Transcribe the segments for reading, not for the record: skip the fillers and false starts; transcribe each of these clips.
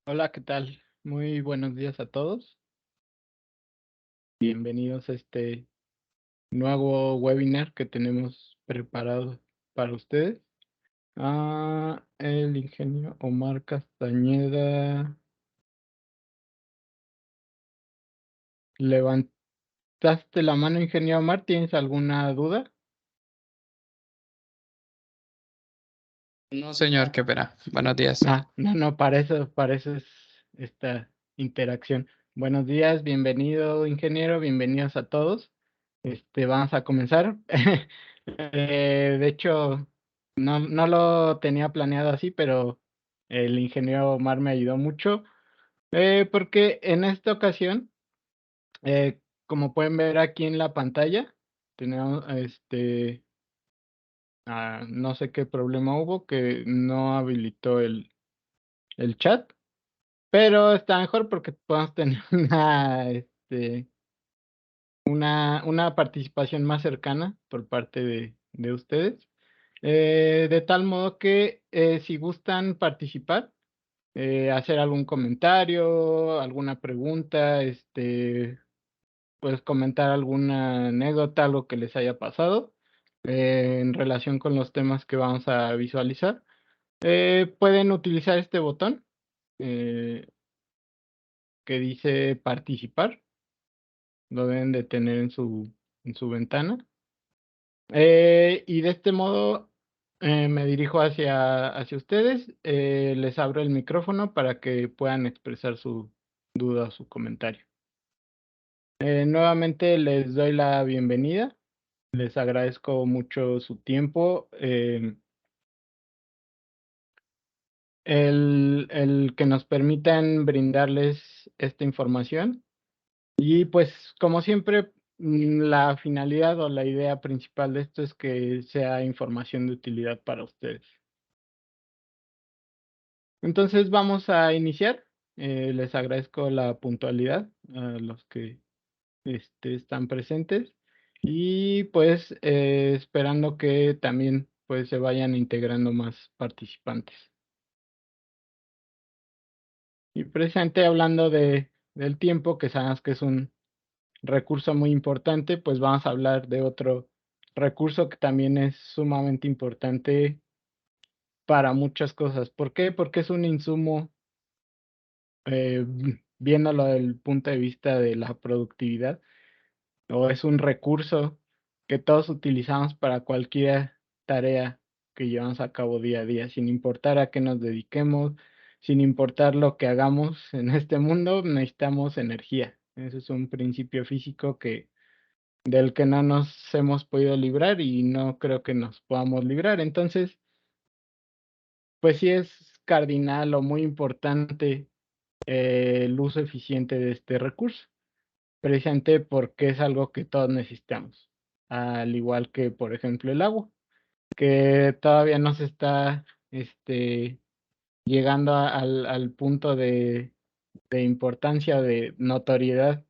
Hola, ¿qué tal? Muy buenos días a todos. Bienvenidos a este nuevo webinar que tenemos preparado para ustedes. El ingeniero Omar Castañeda, levantaste la mano, ingeniero Omar, ¿tienes alguna duda? No, señor, qué pena. Buenos días. No, para eso es esta interacción. Buenos días, bienvenido, ingeniero, bienvenidos a todos. Vamos a comenzar. De hecho, no lo tenía planeado así, pero el ingeniero Omar me ayudó mucho, porque en esta ocasión, como pueden ver aquí en la pantalla, tenemos, no sé qué problema hubo, que no habilitó el chat, pero está mejor porque podemos tener una participación más cercana por parte de ustedes. De tal modo que si gustan participar, hacer algún comentario, alguna pregunta, pues comentar alguna anécdota, algo que les haya pasado en relación con los temas que vamos a visualizar, pueden utilizar este botón eh, que dice participar, lo deben de tener en su ventana. Y de este modo me dirijo hacia ustedes, les abro el micrófono para que puedan expresar su duda o su comentario. Nuevamente les doy la bienvenida, les agradezco mucho su tiempo, el que nos permitan brindarles esta información. Y pues, como siempre, la finalidad o la idea principal de esto es que sea información de utilidad para ustedes. Entonces vamos a iniciar. Les agradezco la puntualidad a los que están presentes y pues esperando que también pues se vayan integrando más participantes. Y precisamente hablando del tiempo, que sabemos que es un recurso muy importante, pues vamos a hablar de otro recurso que también es sumamente importante para muchas cosas. ¿Por qué? Porque es un insumo, viéndolo desde el punto de vista de la productividad, o es un recurso que todos utilizamos para cualquier tarea que llevamos a cabo día a día, sin importar a qué nos dediquemos, sin importar lo que hagamos en este mundo, necesitamos energía. Ese es un principio físico del que no nos hemos podido librar y no creo que nos podamos librar. Entonces, pues sí es cardinal o muy importante el uso eficiente de este recurso, precisamente porque es algo que todos necesitamos, al igual que, por ejemplo, el agua, que todavía no se está llegando al punto de importancia, de notoriedad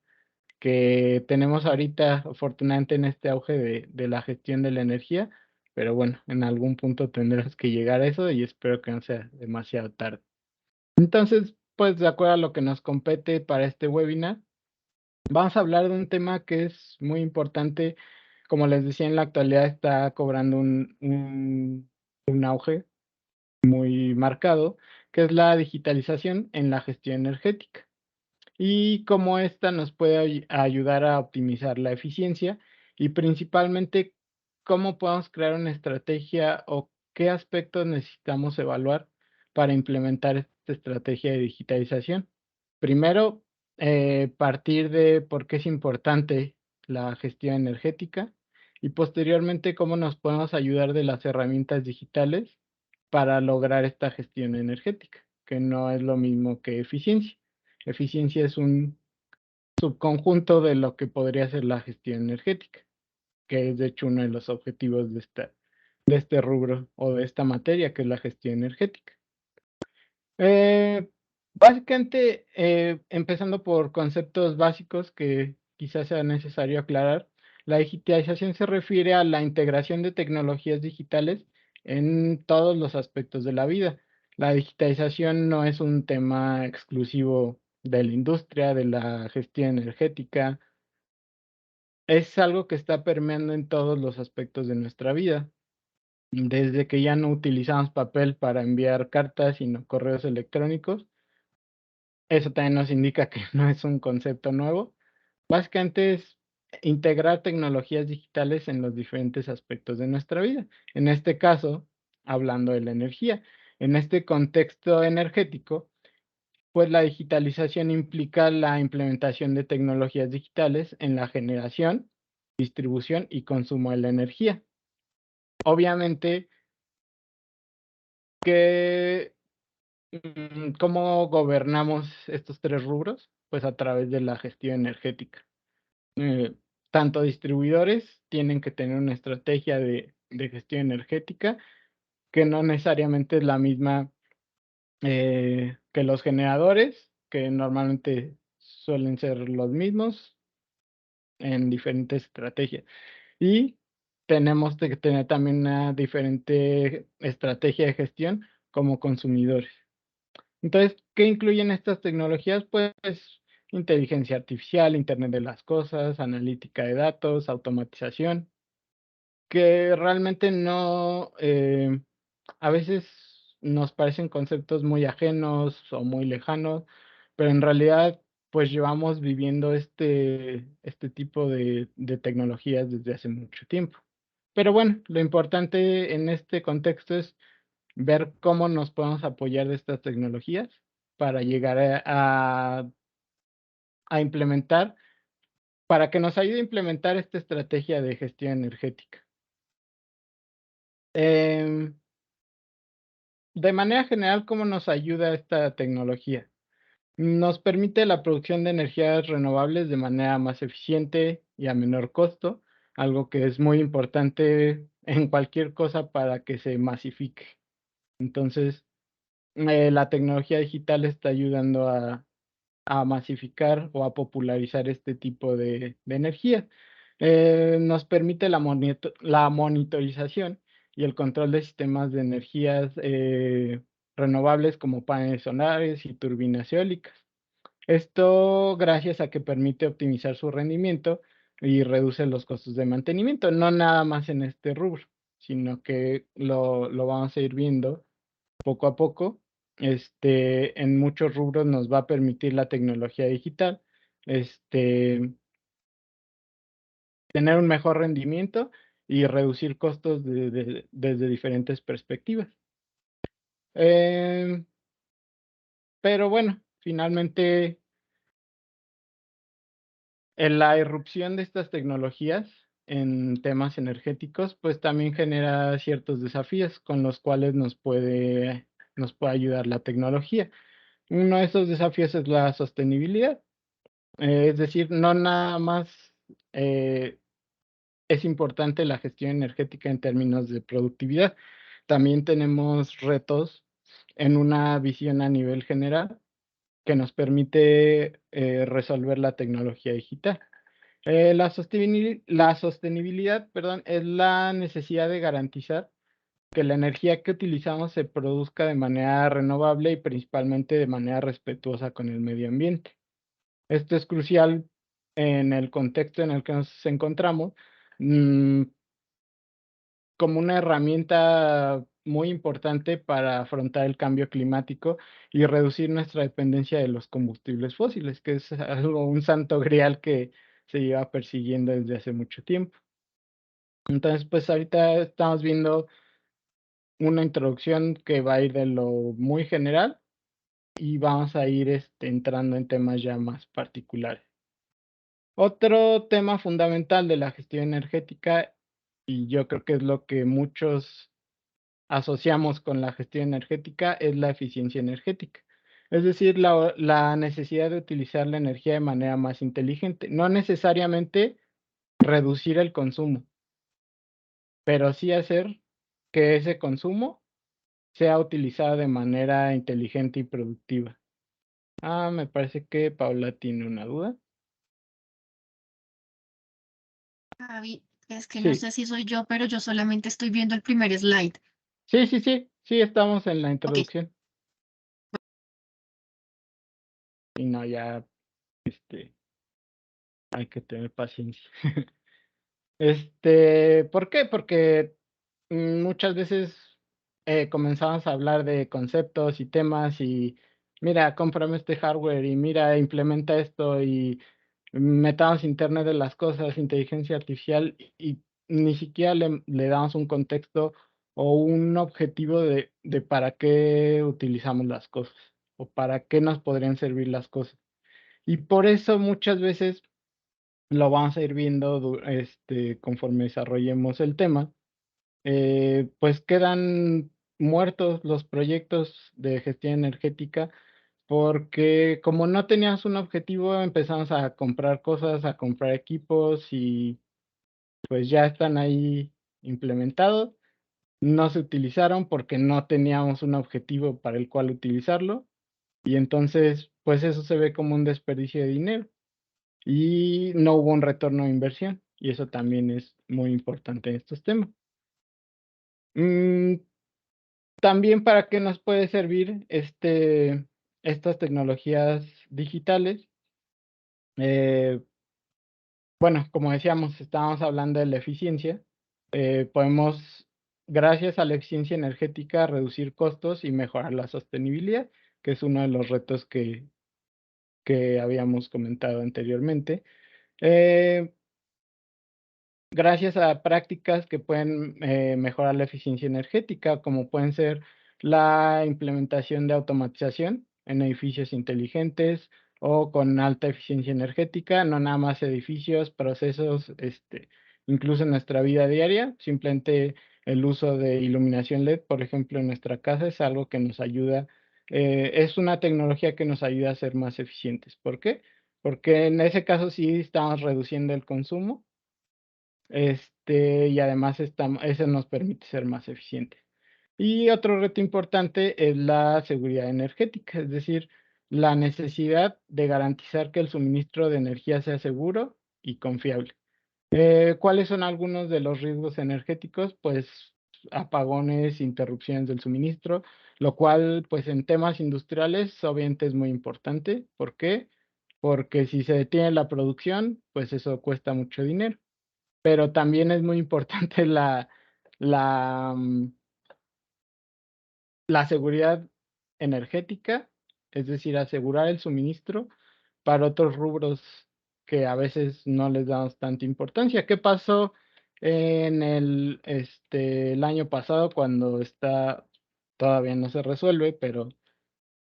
que tenemos ahorita, afortunadamente, en este auge de la gestión de la energía, pero bueno, en algún punto tendrás que llegar a eso y espero que no sea demasiado tarde. Entonces, pues de acuerdo a lo que nos compete para este webinar, vamos a hablar de un tema que es muy importante. Como les decía, en la actualidad está cobrando un auge muy marcado, que es la digitalización en la gestión energética y cómo esta nos puede ayudar a optimizar la eficiencia y principalmente cómo podemos crear una estrategia o qué aspectos necesitamos evaluar para implementar esta estrategia de digitalización. Primero, partir de por qué es importante la gestión energética y posteriormente cómo nos podemos ayudar de las herramientas digitales para lograr esta gestión energética, que no es lo mismo que eficiencia. Eficiencia es un subconjunto de lo que podría ser la gestión energética, que es de hecho uno de los objetivos de este rubro o de esta materia, que es la gestión energética. Básicamente, empezando por conceptos básicos que quizás sea necesario aclarar, la digitalización se refiere a la integración de tecnologías digitales en todos los aspectos de la vida. La digitalización no es un tema exclusivo de la industria, de la gestión energética, es algo que está permeando en todos los aspectos de nuestra vida. Desde que ya no utilizamos papel para enviar cartas, sino correos electrónicos, eso también nos indica que no es un concepto nuevo. Básicamente es integrar tecnologías digitales en los diferentes aspectos de nuestra vida. En este caso, hablando de la energía. En este contexto energético, pues la digitalización implica la implementación de tecnologías digitales en la generación, distribución y consumo de la energía. Obviamente que ¿cómo gobernamos estos 3 rubros? Pues a través de la gestión energética. Eh, Tanto distribuidores tienen que tener una estrategia de gestión energética, que no necesariamente es la misma, que los generadores, que normalmente suelen ser los mismos en diferentes estrategias. Y tenemos que tener también una diferente estrategia de gestión como consumidores. Entonces, ¿qué incluyen estas tecnologías? Pues inteligencia artificial, Internet de las cosas, analítica de datos, automatización, que realmente no, a veces nos parecen conceptos muy ajenos o muy lejanos, pero en realidad, pues llevamos viviendo este tipo de tecnologías desde hace mucho tiempo. Pero bueno, lo importante en este contexto es ver cómo nos podemos apoyar de estas tecnologías para llegar a implementar, para que nos ayude a implementar esta estrategia de gestión energética. Em, de manera general, ¿cómo nos ayuda esta tecnología? Nos permite la producción de energías renovables de manera más eficiente y a menor costo, algo que es muy importante en cualquier cosa para que se masifique. Entonces, la tecnología digital está ayudando a masificar o a popularizar este tipo de energía. Nos permite la monitorización y el control de sistemas de energías renovables como paneles solares y turbinas eólicas. Esto gracias a que permite optimizar su rendimiento y reduce los costos de mantenimiento, no nada más en este rubro, sino que lo vamos a ir viendo poco a poco, en muchos rubros nos va a permitir la tecnología digital, este, tener un mejor rendimiento y reducir costos desde diferentes perspectivas. Em, pero bueno, finalmente, en la irrupción de estas tecnologías en temas energéticos, pues también genera ciertos desafíos con los cuales nos puede ayudar la tecnología. Uno de esos desafíos es la sostenibilidad. Es decir, no nada más eh, es importante la gestión energética en términos de productividad. También tenemos retos en una visión a nivel general que nos permite resolver la tecnología digital. La sostenibilidad, perdón, es la necesidad de garantizar que la energía que utilizamos se produzca de manera renovable y principalmente de manera respetuosa con el medio ambiente. Esto es crucial en el contexto en el que nos encontramos, mm, como una herramienta muy importante para afrontar el cambio climático y reducir nuestra dependencia de los combustibles fósiles, que es algo, un santo grial que se lleva persiguiendo desde hace mucho tiempo. Entonces, pues ahorita estamos viendo una introducción que va a ir de lo muy general y vamos a ir entrando en temas ya más particulares. Otro tema fundamental de la gestión energética, y yo creo que es lo que muchos asociamos con la gestión energética, es la eficiencia energética. Es decir, la necesidad de utilizar la energía de manera más inteligente. No necesariamente reducir el consumo, pero sí hacer que ese consumo sea utilizado de manera inteligente y productiva. Me parece que Paula tiene una duda. Javi, es que no Sí, sé si soy yo, pero yo solamente estoy viendo el primer slide. sí, estamos en la Ok, introducción. Y no, ya, este, hay que tener paciencia. ¿Por qué? Porque muchas veces comenzamos a hablar de conceptos y temas y mira, cómprame este hardware y mira, implementa esto y metamos Internet de las cosas, inteligencia artificial y ni siquiera le damos un contexto o un objetivo de para qué utilizamos las cosas o para qué nos podrían servir las cosas. Y por eso muchas veces lo vamos a ir viendo conforme desarrollemos el tema, pues quedan muertos los proyectos de gestión energética porque como no tenías un objetivo, empezamos a comprar cosas, a comprar equipos y pues ya están ahí implementados. No se utilizaron porque no teníamos un objetivo para el cual utilizarlo y entonces pues eso se ve como un desperdicio de dinero y no hubo un retorno de inversión y eso también es muy importante en estos temas. Mm, También para qué nos puede servir estas tecnologías digitales. Eh, bueno, como decíamos, estábamos hablando de la eficiencia. Podemos, gracias a la eficiencia energética, reducir costos y mejorar la sostenibilidad, que es uno de los retos que habíamos comentado anteriormente. Eh, Gracias a prácticas que pueden mejorar la eficiencia energética, como pueden ser la implementación de automatización en edificios inteligentes o con alta eficiencia energética, no nada más edificios, procesos, incluso en nuestra vida diaria, simplemente el uso de iluminación LED, por ejemplo, en nuestra casa es algo que nos ayuda, es una tecnología que nos ayuda a ser más eficientes. ¿Por qué? Porque en ese caso sí estamos reduciendo el consumo y además eso nos permite ser más eficientes. Y otro reto importante es la seguridad energética, es decir, la necesidad de garantizar que el suministro de energía sea seguro y confiable. ¿Cuáles son algunos de los riesgos energéticos? Pues apagones, interrupciones del suministro, lo cual pues en temas industriales obviamente es muy importante. ¿Por qué? Porque si se detiene la producción, pues eso cuesta mucho dinero, pero también es muy importante la, mm, la seguridad energética, es decir, asegurar el suministro para otros rubros que a veces no les damos tanta importancia. ¿Qué pasó en el año pasado cuando todavía no se resuelve, pero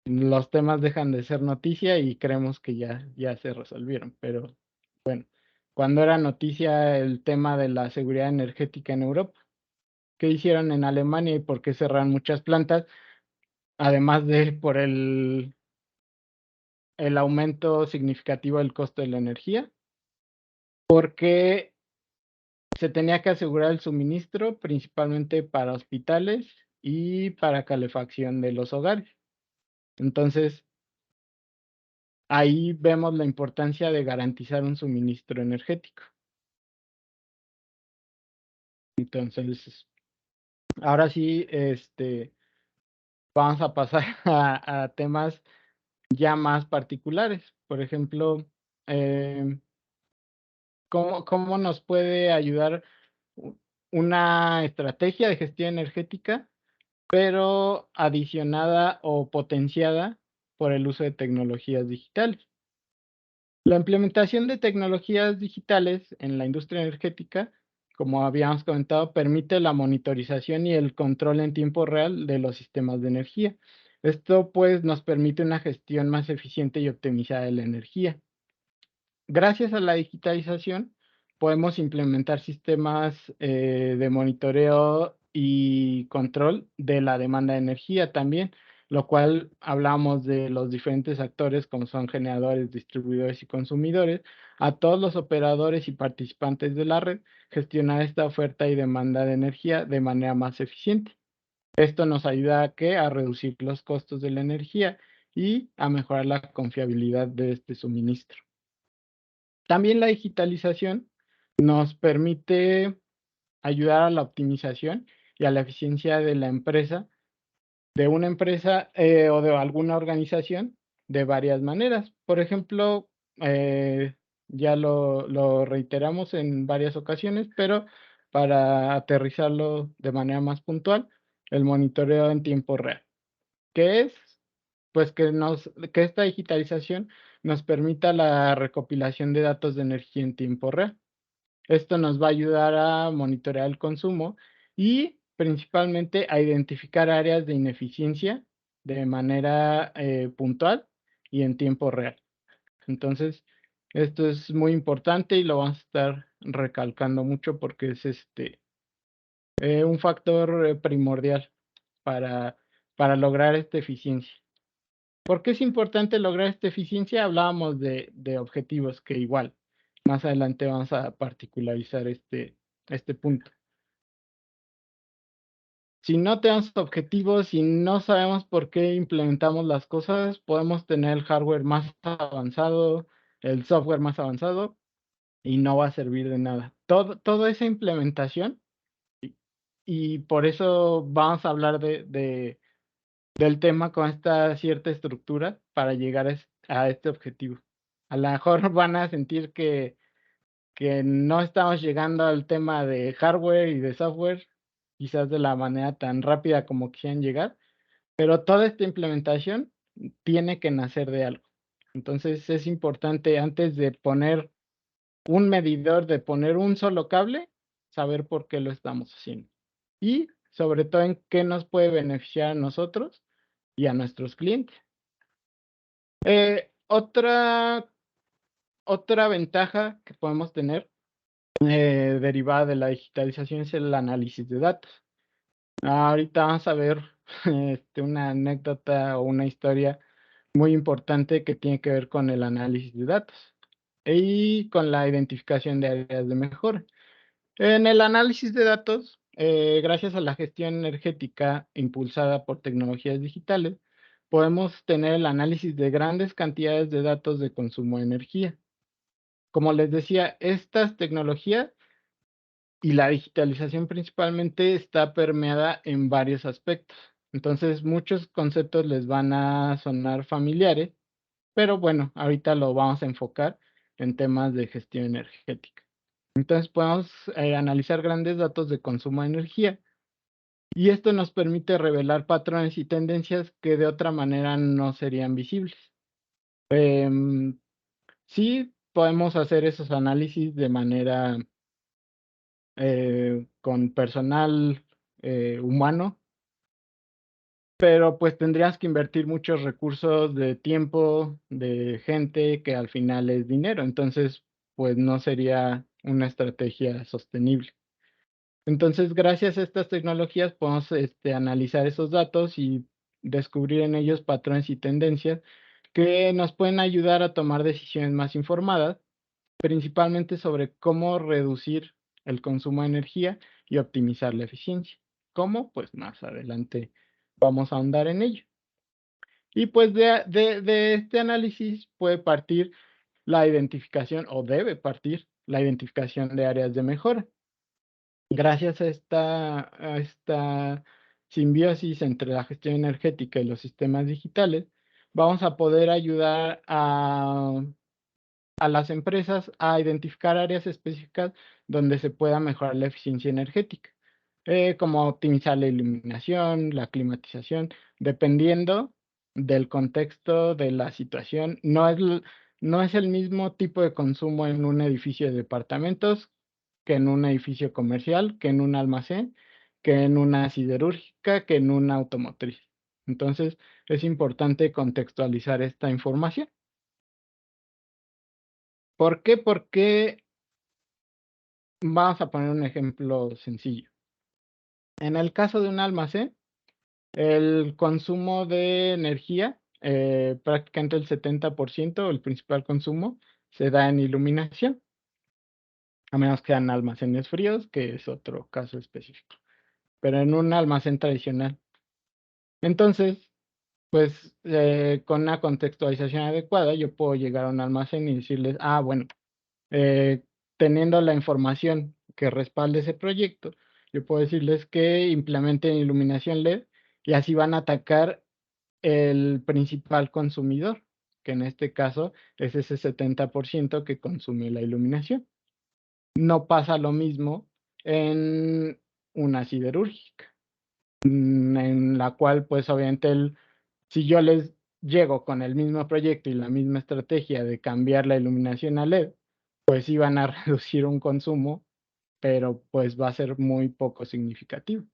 los temas dejan de ser noticia y creemos que ya se resolvieron? Pero bueno, cuando era noticia el tema de la seguridad energética en Europa, qué hicieron en Alemania y por qué cerraron muchas plantas, además de por el aumento significativo del costo de la energía, porque se tenía que asegurar el suministro principalmente para hospitales y para calefacción de los hogares. Entonces, ahí vemos la importancia de garantizar un suministro energético. Entonces, ahora sí, vamos a pasar a temas ya más particulares. Por ejemplo, ¿cómo nos puede ayudar una estrategia de gestión energética, pero adicionada o potenciada por el uso de tecnologías digitales? La implementación de tecnologías digitales en la industria energética, como habíamos comentado, permite la monitorización y el control en tiempo real de los sistemas de energía. Esto pues nos permite una gestión más eficiente y optimizada de la energía. Gracias a la digitalización podemos implementar sistemas de monitoreo y control de la demanda de energía también, lo cual hablamos de los diferentes actores como son generadores, distribuidores y consumidores, a todos los operadores y participantes de la red, gestionar esta oferta y demanda de energía de manera más eficiente. Esto nos ayuda a reducir los costos de la energía y a mejorar la confiabilidad de este suministro. También la digitalización nos permite ayudar a la optimización y a la eficiencia de la empresa, de una empresa o de alguna organización de varias maneras. Por ejemplo, ya lo reiteramos en varias ocasiones, pero para aterrizarlo de manera más puntual, el monitoreo en tiempo real. ¿Qué es? Pues que esta digitalización nos permita la recopilación de datos de energía en tiempo real. Esto nos va a ayudar a monitorear el consumo y principalmente a identificar áreas de ineficiencia de manera puntual y en tiempo real. Entonces, esto es muy importante y lo vamos a estar recalcando mucho porque es un factor primordial para, para lograr esta eficiencia. ¿Por qué es importante lograr esta eficiencia? Hablábamos de objetivos que igual más adelante vamos a particularizar este punto. Si no tenemos objetivos, si no sabemos por qué implementamos las cosas, podemos tener el hardware más avanzado, el software más avanzado y no va a servir de nada. Toda esa implementación, y por eso vamos a hablar del tema con esta cierta estructura para llegar a este objetivo. A lo mejor van a sentir que no estamos llegando al tema de hardware y de software, quizás de la manera tan rápida como quisieran llegar, pero toda esta implementación tiene que nacer de algo. Entonces es importante antes de poner un medidor, de poner un solo cable, saber por qué lo estamos haciendo. Y sobre todo en qué nos puede beneficiar a nosotros y a nuestros clientes. Otra ventaja que podemos tener derivada de la digitalización es el análisis de datos. Ahorita vamos a ver una anécdota o una historia muy importante que tiene que ver con el análisis de datos y con la identificación de áreas de mejora. En el análisis de datos, gracias a la gestión energética impulsada por tecnologías digitales, podemos tener el análisis de grandes cantidades de datos de consumo de energía. Como les decía, estas tecnologías y la digitalización principalmente está permeada en varios aspectos. Entonces, muchos conceptos les van a sonar familiares, pero bueno, ahorita lo vamos a enfocar en temas de gestión energética. Entonces, podemos analizar grandes datos de consumo de energía y esto nos permite revelar patrones y tendencias que de otra manera no serían visibles. Sí, podemos hacer esos análisis de manera con personal humano, pero pues tendrías que invertir muchos recursos de tiempo, de gente, que al final es dinero. Entonces, pues no sería una estrategia sostenible. Entonces, gracias a estas tecnologías podemos analizar esos datos y descubrir en ellos patrones y tendencias que nos pueden ayudar a tomar decisiones más informadas, principalmente sobre cómo reducir el consumo de energía y optimizar la eficiencia. ¿Cómo? Pues más adelante vamos a ahondar en ello. Y pues de este análisis puede partir la identificación, o debe partir la identificación de áreas de mejora. Gracias a esta simbiosis entre la gestión energética y los sistemas digitales, vamos a poder ayudar a las empresas a identificar áreas específicas donde se pueda mejorar la eficiencia energética, como optimizar la iluminación, la climatización, dependiendo del contexto de la situación. No es el mismo tipo de consumo en un edificio de departamentos que en un edificio comercial, que en un almacén, que en una siderúrgica, que en una automotriz. Entonces, es importante contextualizar esta información. ¿Por qué? Porque vamos a poner un ejemplo sencillo. En el caso de un almacén, el consumo de energía, prácticamente el 70%, el principal consumo, se da en iluminación, a menos que sean almacenes fríos, que es otro caso específico, pero en un almacén tradicional. Entonces, Pues con una contextualización adecuada, yo puedo llegar a un almacén y decirles, bueno, teniendo la información que respalde ese proyecto, yo puedo decirles que implementen iluminación LED y así van a atacar el principal consumidor, que en este caso es ese 70% que consume la iluminación. No pasa lo mismo en una siderúrgica, en la cual pues obviamente si yo les llego con el mismo proyecto y la misma estrategia de cambiar la iluminación a LED, pues sí van a reducir un consumo, pero pues va a ser muy poco significativo.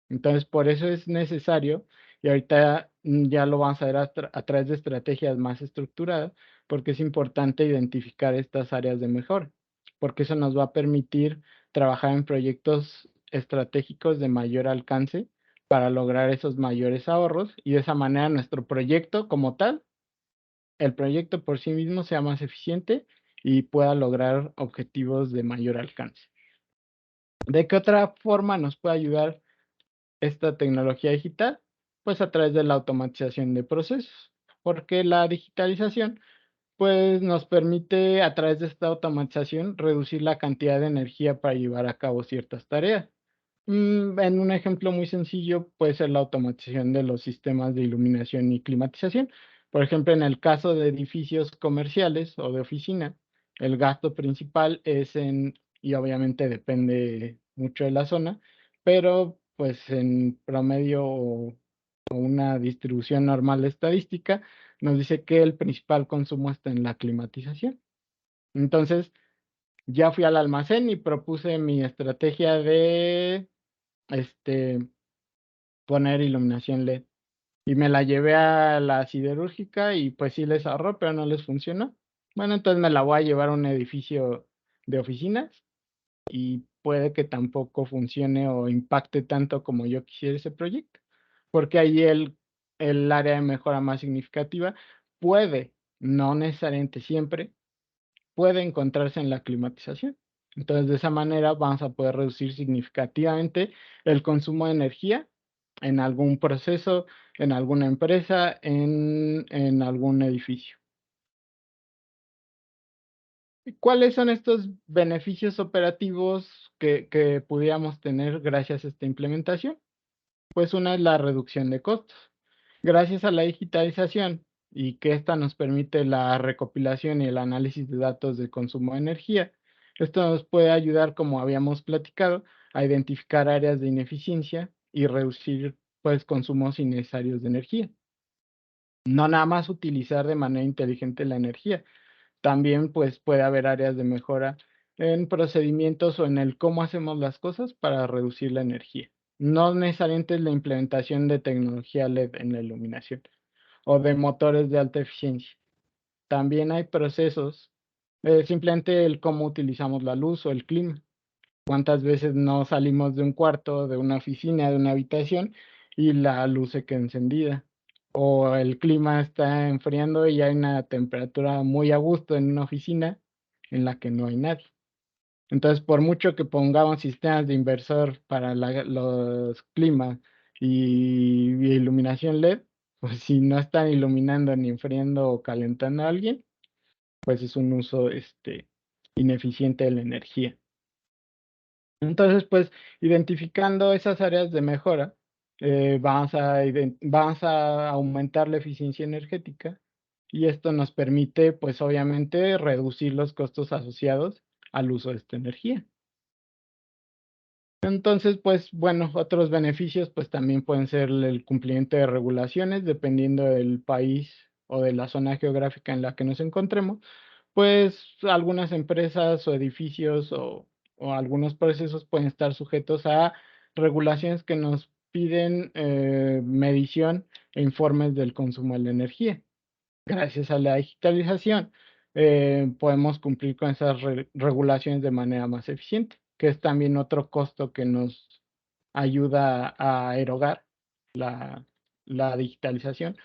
Entonces, por eso es necesario, y ahorita ya lo vamos a ver a través de estrategias más estructuradas, porque es importante identificar estas áreas de mejora, porque eso nos va a permitir trabajar en proyectos estratégicos de mayor alcance para lograr esos mayores ahorros y de esa manera nuestro proyecto como tal, el proyecto por sí mismo sea más eficiente y pueda lograr objetivos de mayor alcance. ¿De qué otra forma nos puede ayudar esta tecnología digital? Pues a través de la automatización de procesos, porque la digitalización pues nos permite a través de esta automatización reducir la cantidad de energía para llevar a cabo ciertas tareas. En un ejemplo muy sencillo puede ser la automatización de los sistemas de iluminación y climatización. Por ejemplo, en el caso de edificios comerciales o de oficina, el gasto principal y obviamente depende mucho de la zona, pero pues en promedio o una distribución normal estadística nos dice que el principal consumo está en la climatización. Entonces, ya fui al almacén y propuse mi estrategia de poner iluminación LED. Y me la llevé a la siderúrgica y pues sí les ahorró, pero no les funcionó. Bueno, entonces me la voy a llevar a un edificio de oficinas y puede que tampoco funcione o impacte tanto como yo quisiera ese proyecto, porque ahí el área de mejora más significativa puede, no necesariamente siempre, puede encontrarse en la climatización. Entonces, de esa manera vamos a poder reducir significativamente el consumo de energía en algún proceso, en alguna empresa, en algún edificio. ¿Cuáles son estos beneficios operativos que pudiéramos tener gracias a esta implementación? Pues una es la reducción de costos. Gracias a la digitalización y que esta nos permite la recopilación y el análisis de datos de consumo de energía, esto nos puede ayudar, como habíamos platicado, a identificar áreas de ineficiencia y reducir pues consumos innecesarios de energía. No nada más utilizar de manera inteligente la energía, también pues puede haber áreas de mejora en procedimientos o en el cómo hacemos las cosas para reducir la energía. No necesariamente es la implementación de tecnología LED en la iluminación o de motores de alta eficiencia. También hay procesos, simplemente el cómo utilizamos la luz o el clima. ¿Cuántas veces no salimos de un cuarto, de una oficina, de una habitación y la luz se queda encendida? O el clima está enfriando y hay una temperatura muy a gusto en una oficina en la que no hay nadie. Entonces, por mucho que pongamos sistemas de inversor para los climas y iluminación LED, pues si no están iluminando ni enfriando o calentando a alguien, pues es un uso ineficiente de la energía. Entonces, pues, identificando esas áreas de mejora, vamos a aumentar la eficiencia energética y esto nos permite, pues, obviamente, reducir los costos asociados al uso de esta energía. Entonces, pues, bueno, otros beneficios, pues, también pueden ser el cumplimiento de regulaciones, dependiendo del país o de la zona geográfica en la que nos encontremos. Pues algunas empresas o edificios o algunos procesos pueden estar sujetos a regulaciones que nos piden medición e informes del consumo de la energía. Gracias a la digitalización podemos cumplir con esas regulaciones de manera más eficiente, que es también otro costo que nos ayuda a erogar la digitalización,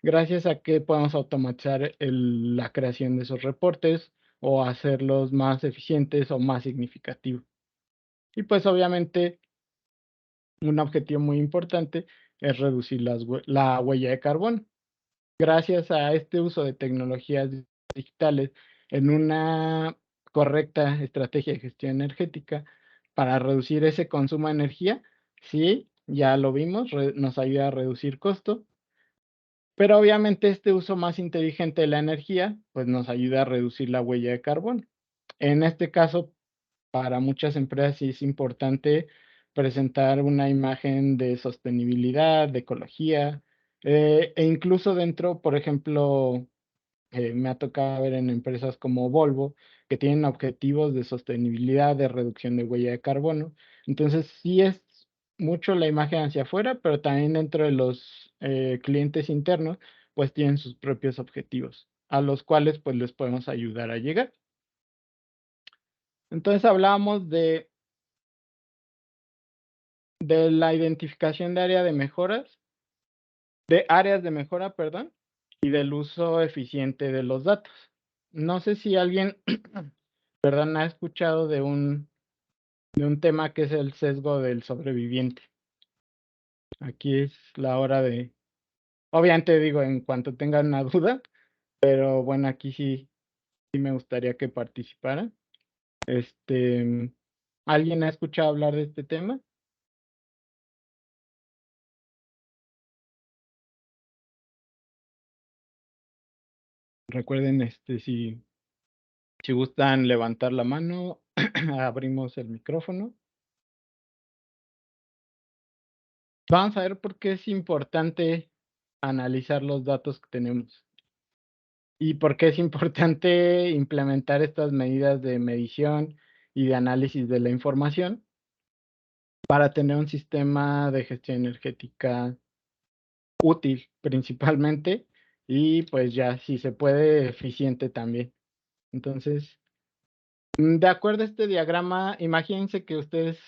gracias a que podemos automatizar la creación de esos reportes o hacerlos más eficientes o más significativos. Y pues obviamente un objetivo muy importante es reducir la huella de carbono. gracias a este uso de tecnologías digitales en una correcta estrategia de gestión energética para reducir ese consumo de energía, sí, ya lo vimos, nos ayuda a reducir costo, pero obviamente este uso más inteligente de la energía, pues nos ayuda a reducir la huella de carbono. En este caso, para muchas empresas sí es importante presentar una imagen de sostenibilidad, de ecología, e incluso dentro, por ejemplo, me ha tocado ver en empresas como Volvo que tienen objetivos de sostenibilidad, de reducción de huella de carbono. Entonces, sí es mucho la imagen hacia afuera, pero también dentro de los clientes internos, pues tienen sus propios objetivos, a los cuales pues les podemos ayudar a llegar. Entonces hablábamos de la identificación de áreas de mejora, perdón, y del uso eficiente de los datos. No sé si alguien, perdón, ha escuchado de un tema que es el sesgo del sobreviviente. Aquí es la hora de, obviamente digo, en cuanto tengan una duda, pero bueno, aquí sí me gustaría que participaran. ¿Alguien ha escuchado hablar de este tema? Recuerden, si gustan levantar la mano, abrimos el micrófono. Vamos a ver por qué es importante analizar los datos que tenemos y por qué es importante implementar estas medidas de medición y de análisis de la información para tener un sistema de gestión energética útil principalmente y pues ya si se puede eficiente también. Entonces, de acuerdo a este diagrama, imagínense que ustedes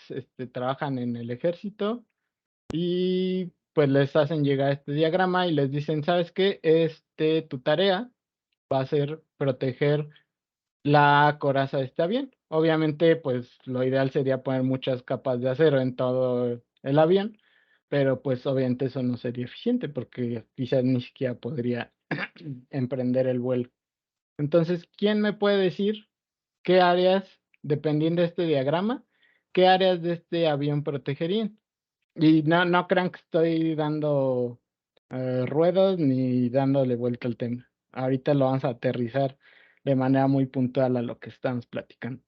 trabajan en el ejército y pues les hacen llegar este diagrama y les dicen, ¿sabes qué? Tu tarea va a ser proteger la coraza de este avión. Obviamente, pues lo ideal sería poner muchas capas de acero en todo el avión, pero pues obviamente eso no sería eficiente porque quizás ni siquiera podría emprender el vuelo. Entonces, ¿quién me puede decir qué áreas, dependiendo de este diagrama, qué áreas de este avión protegerían? Y no crean que estoy dando ruedos ni dándole vuelta al tema. Ahorita lo vamos a aterrizar de manera muy puntual a lo que estamos platicando.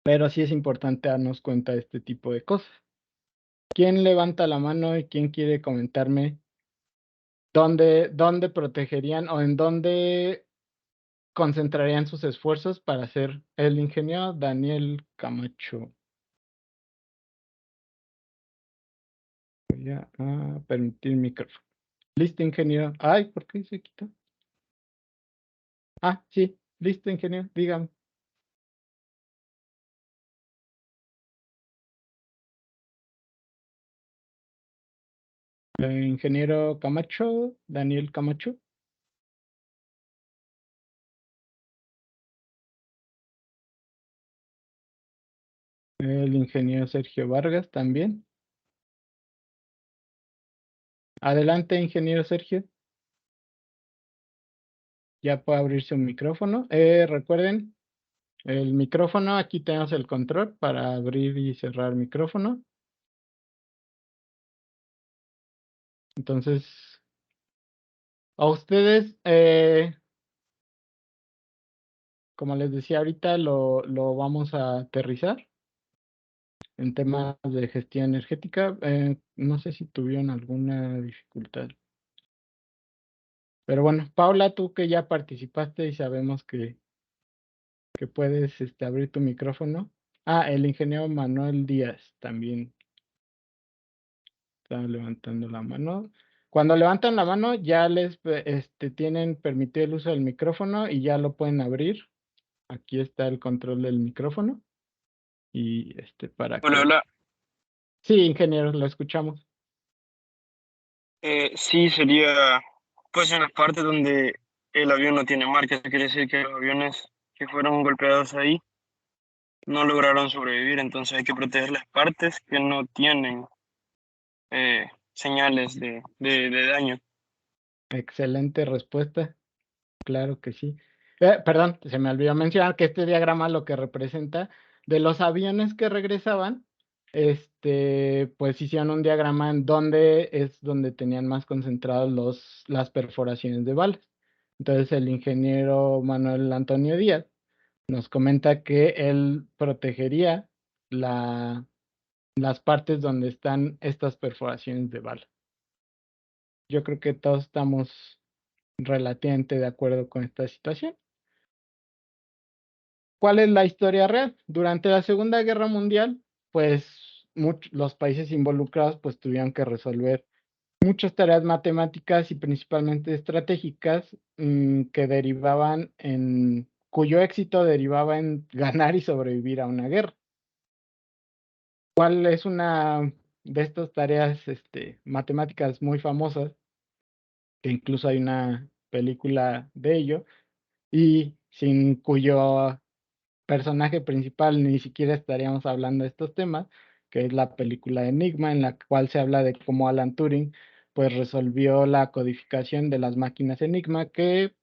Pero sí es importante darnos cuenta de este tipo de cosas. ¿Quién levanta la mano y quién quiere comentarme dónde protegerían o en dónde concentrarían sus esfuerzos para hacer el ingeniero Daniel Camacho? Voy a permitir micrófono. Listo, ingeniero. Ay, ¿por qué se quitó? Ah, sí, listo, ingeniero, dígame. Ingeniero Camacho, Daniel Camacho. El ingeniero Sergio Vargas también. Adelante, ingeniero Sergio. Ya puede abrir su micrófono. Recuerden, el micrófono, aquí tenemos el control para abrir y cerrar micrófono. Entonces, a ustedes, como les decía ahorita, lo vamos a aterrizar en temas de gestión energética. No sé si tuvieron alguna dificultad. Pero bueno, Paula, tú que ya participaste y sabemos que puedes abrir tu micrófono. Ah, el ingeniero Manuel Díaz también está levantando la mano. Cuando levantan la mano ya les tienen permitido el uso del micrófono y ya lo pueden abrir. Aquí está el control del micrófono y para Hola, que. hola. Sí, ingeniero, lo escuchamos. Sí, sería pues en las partes donde el avión no tiene marca. Eso quiere decir que los aviones que fueron golpeados ahí no lograron sobrevivir. Entonces hay que proteger las partes que no tienen señales de daño. Excelente respuesta, claro que sí. Perdón, se me olvidó mencionar que este diagrama lo que representa de los aviones que regresaban, pues hicieron un diagrama en donde es donde tenían más concentrados las perforaciones de balas. Entonces el ingeniero Manuel Antonio Díaz nos comenta que él protegería las partes donde están estas perforaciones de bala. Yo creo que todos estamos relativamente de acuerdo con esta situación. ¿Cuál es la historia real? Durante la Segunda Guerra Mundial, pues los países involucrados pues tuvieron que resolver muchas tareas matemáticas y principalmente estratégicas que derivaban cuyo éxito derivaba en ganar y sobrevivir a una guerra. ¿Cuál es una de estas tareas matemáticas muy famosas? Que incluso hay una película de ello, y sin cuyo personaje principal ni siquiera estaríamos hablando de estos temas, que es la película Enigma, en la cual se habla de cómo Alan Turing pues resolvió la codificación de las máquinas Enigma que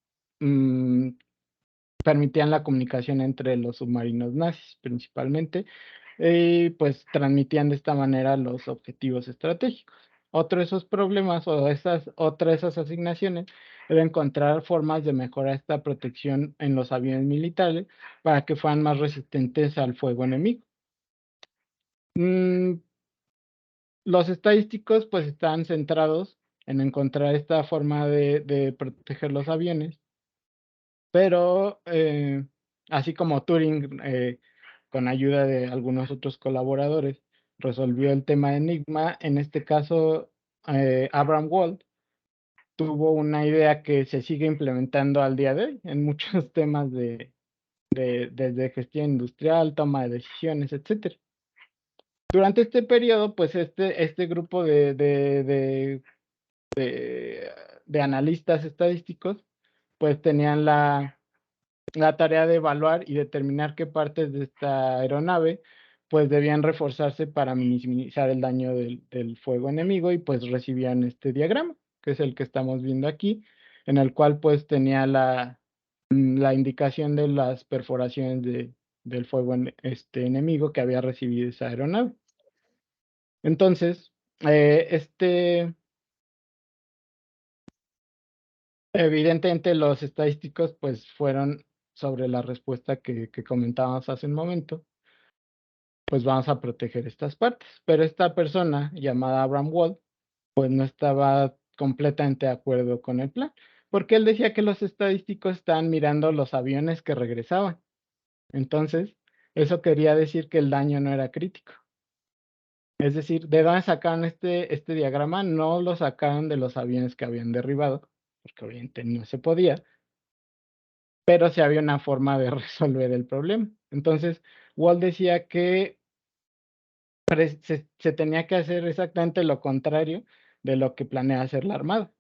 permitían la comunicación entre los submarinos nazis principalmente, y pues transmitían de esta manera los objetivos estratégicos. Otro de esos problemas otra de esas asignaciones era encontrar formas de mejorar esta protección en los aviones militares para que fueran más resistentes al fuego enemigo. Los estadísticos pues están centrados en encontrar esta forma de proteger los aviones, pero así como Turing, con ayuda de algunos otros colaboradores, resolvió el tema de Enigma, en este caso Abraham Wald tuvo una idea que se sigue implementando al día de hoy en muchos temas desde gestión industrial, toma de decisiones, etcétera. Durante este periodo, pues este grupo de analistas estadísticos, pues tenían la tarea de evaluar y determinar qué partes de esta aeronave pues debían reforzarse para minimizar el daño del fuego enemigo, y pues recibían este diagrama, que es el que estamos viendo aquí, en el cual pues tenía la indicación de las perforaciones del fuego enemigo que había recibido esa aeronave. Entonces, evidentemente los estadísticos pues fueron sobre la respuesta que comentábamos hace un momento, pues vamos a proteger estas partes. Pero esta persona llamada Abraham Wald pues no estaba completamente de acuerdo con el plan, porque él decía que los estadísticos estaban mirando los aviones que regresaban. Entonces, eso quería decir que el daño no era crítico. Es decir, ¿de dónde sacaron este diagrama? No lo sacaron de los aviones que habían derribado, porque obviamente no se podía, pero sí había una forma de resolver el problema. Entonces, Walt decía que se tenía que hacer exactamente lo contrario de lo que planea hacer la Armada.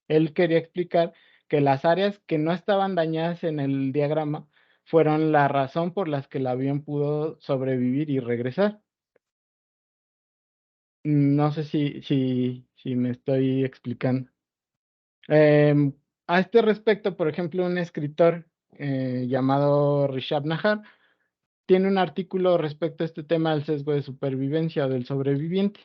Él quería explicar que las áreas que no estaban dañadas en el diagrama fueron la razón por las que el avión pudo sobrevivir y regresar. No sé si me estoy explicando. A este respecto, por ejemplo, un escritor llamado Rishab Nahar tiene un artículo respecto a este tema del sesgo de supervivencia o del sobreviviente,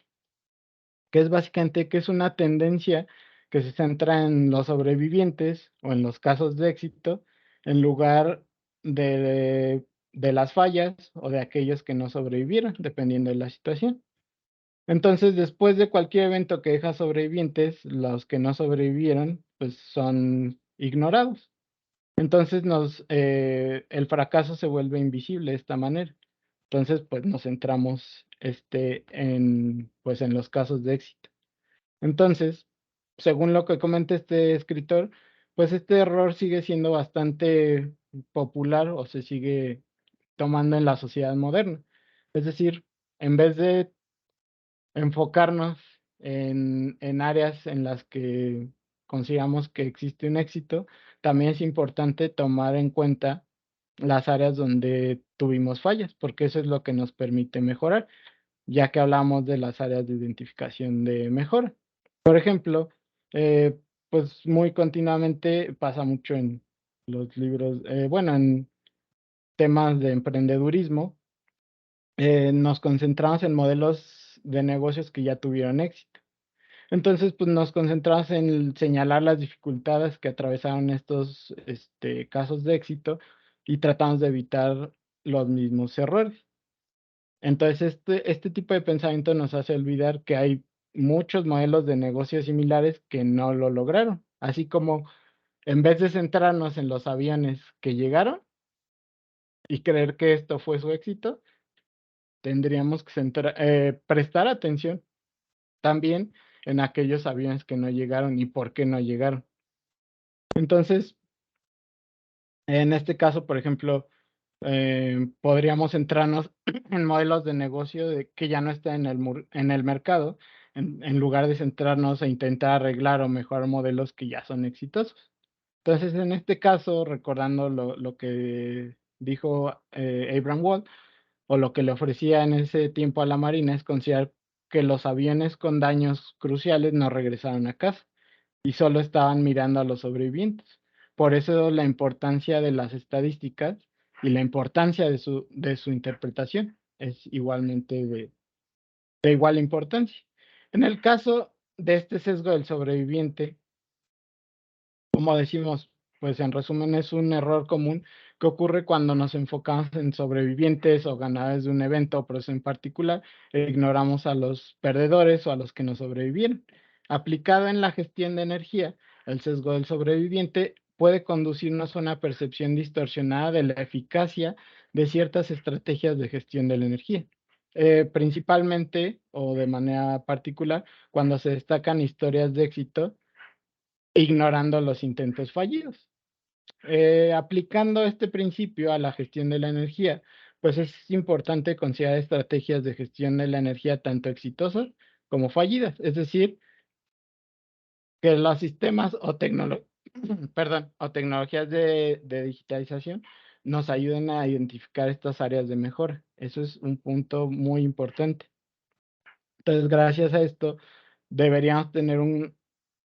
que es básicamente que es una tendencia que se centra en los sobrevivientes o en los casos de éxito, en lugar de las fallas o de aquellos que no sobrevivieron, dependiendo de la situación. Entonces, después de cualquier evento que deja sobrevivientes, los que no sobrevivieron, pues son ignorados. Entonces el fracaso se vuelve invisible de esta manera. Entonces, pues nos centramos pues, en los casos de éxito. Entonces, según lo que comenta este escritor, pues este error sigue siendo bastante popular o se sigue tomando en la sociedad moderna. Es decir, en vez de enfocarnos en áreas en las que consideramos que existe un éxito, también es importante tomar en cuenta las áreas donde tuvimos fallas, porque eso es lo que nos permite mejorar, ya que hablamos de las áreas de identificación de mejora. Por ejemplo, pues muy continuamente pasa mucho en los libros, bueno, en temas de emprendedurismo, nos concentramos en modelos de negocios que ya tuvieron éxito. Entonces, pues nos concentramos en señalar las dificultades que atravesaron estos casos de éxito y tratamos de evitar los mismos errores. Entonces, este tipo de pensamiento nos hace olvidar que hay muchos modelos de negocios similares que no lo lograron, así como en vez de centrarnos en los aviones que llegaron y creer que esto fue su éxito, tendríamos que prestar atención también en aquellos aviones que no llegaron y por qué no llegaron. Entonces, en este caso, por ejemplo, podríamos centrarnos en modelos de negocio que ya no están en el mercado, en lugar de centrarnos e intentar arreglar o mejorar modelos que ya son exitosos. Entonces, en este caso, recordando lo que dijo Abraham Wald, o lo que le ofrecía en ese tiempo a la Marina, es considerar que los aviones con daños cruciales no regresaron a casa y solo estaban mirando a los sobrevivientes. Por eso la importancia de las estadísticas y la importancia de su interpretación es igualmente de igual importancia. En el caso de este sesgo del sobreviviente, como decimos, pues en resumen es un error común que ocurre cuando nos enfocamos en sobrevivientes o ganadores de un evento o proceso en particular e ignoramos a los perdedores o a los que no sobrevivieron. Aplicado en la gestión de energía, el sesgo del sobreviviente puede conducirnos a una percepción distorsionada de la eficacia de ciertas estrategias de gestión de la energía. Principalmente o de manera particular cuando se destacan historias de éxito ignorando los intentos fallidos. Aplicando este principio a la gestión de la energía, pues es importante considerar estrategias de gestión de la energía tanto exitosas como fallidas, es decir, que los sistemas o, perdón, o tecnologías de digitalización nos ayuden a identificar estas áreas de mejora. Eso es un punto muy importante. Entonces, gracias a esto, deberíamos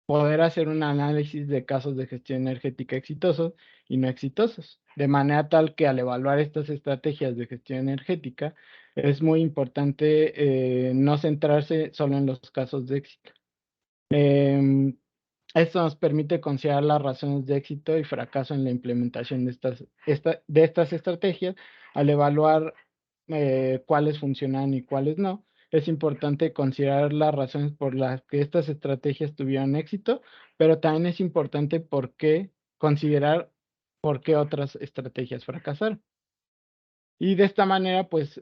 poder hacer un análisis de casos de gestión energética exitosos y no exitosos, de manera tal que al evaluar estas estrategias de gestión energética, es muy importante no centrarse solo en los casos de éxito. Esto nos permite considerar las razones de éxito y fracaso en la implementación de estas estrategias. Al evaluar cuáles funcionan y cuáles no, es importante considerar las razones por las que estas estrategias tuvieron éxito, pero también es importante considerar por qué otras estrategias fracasaron. Y de esta manera, pues,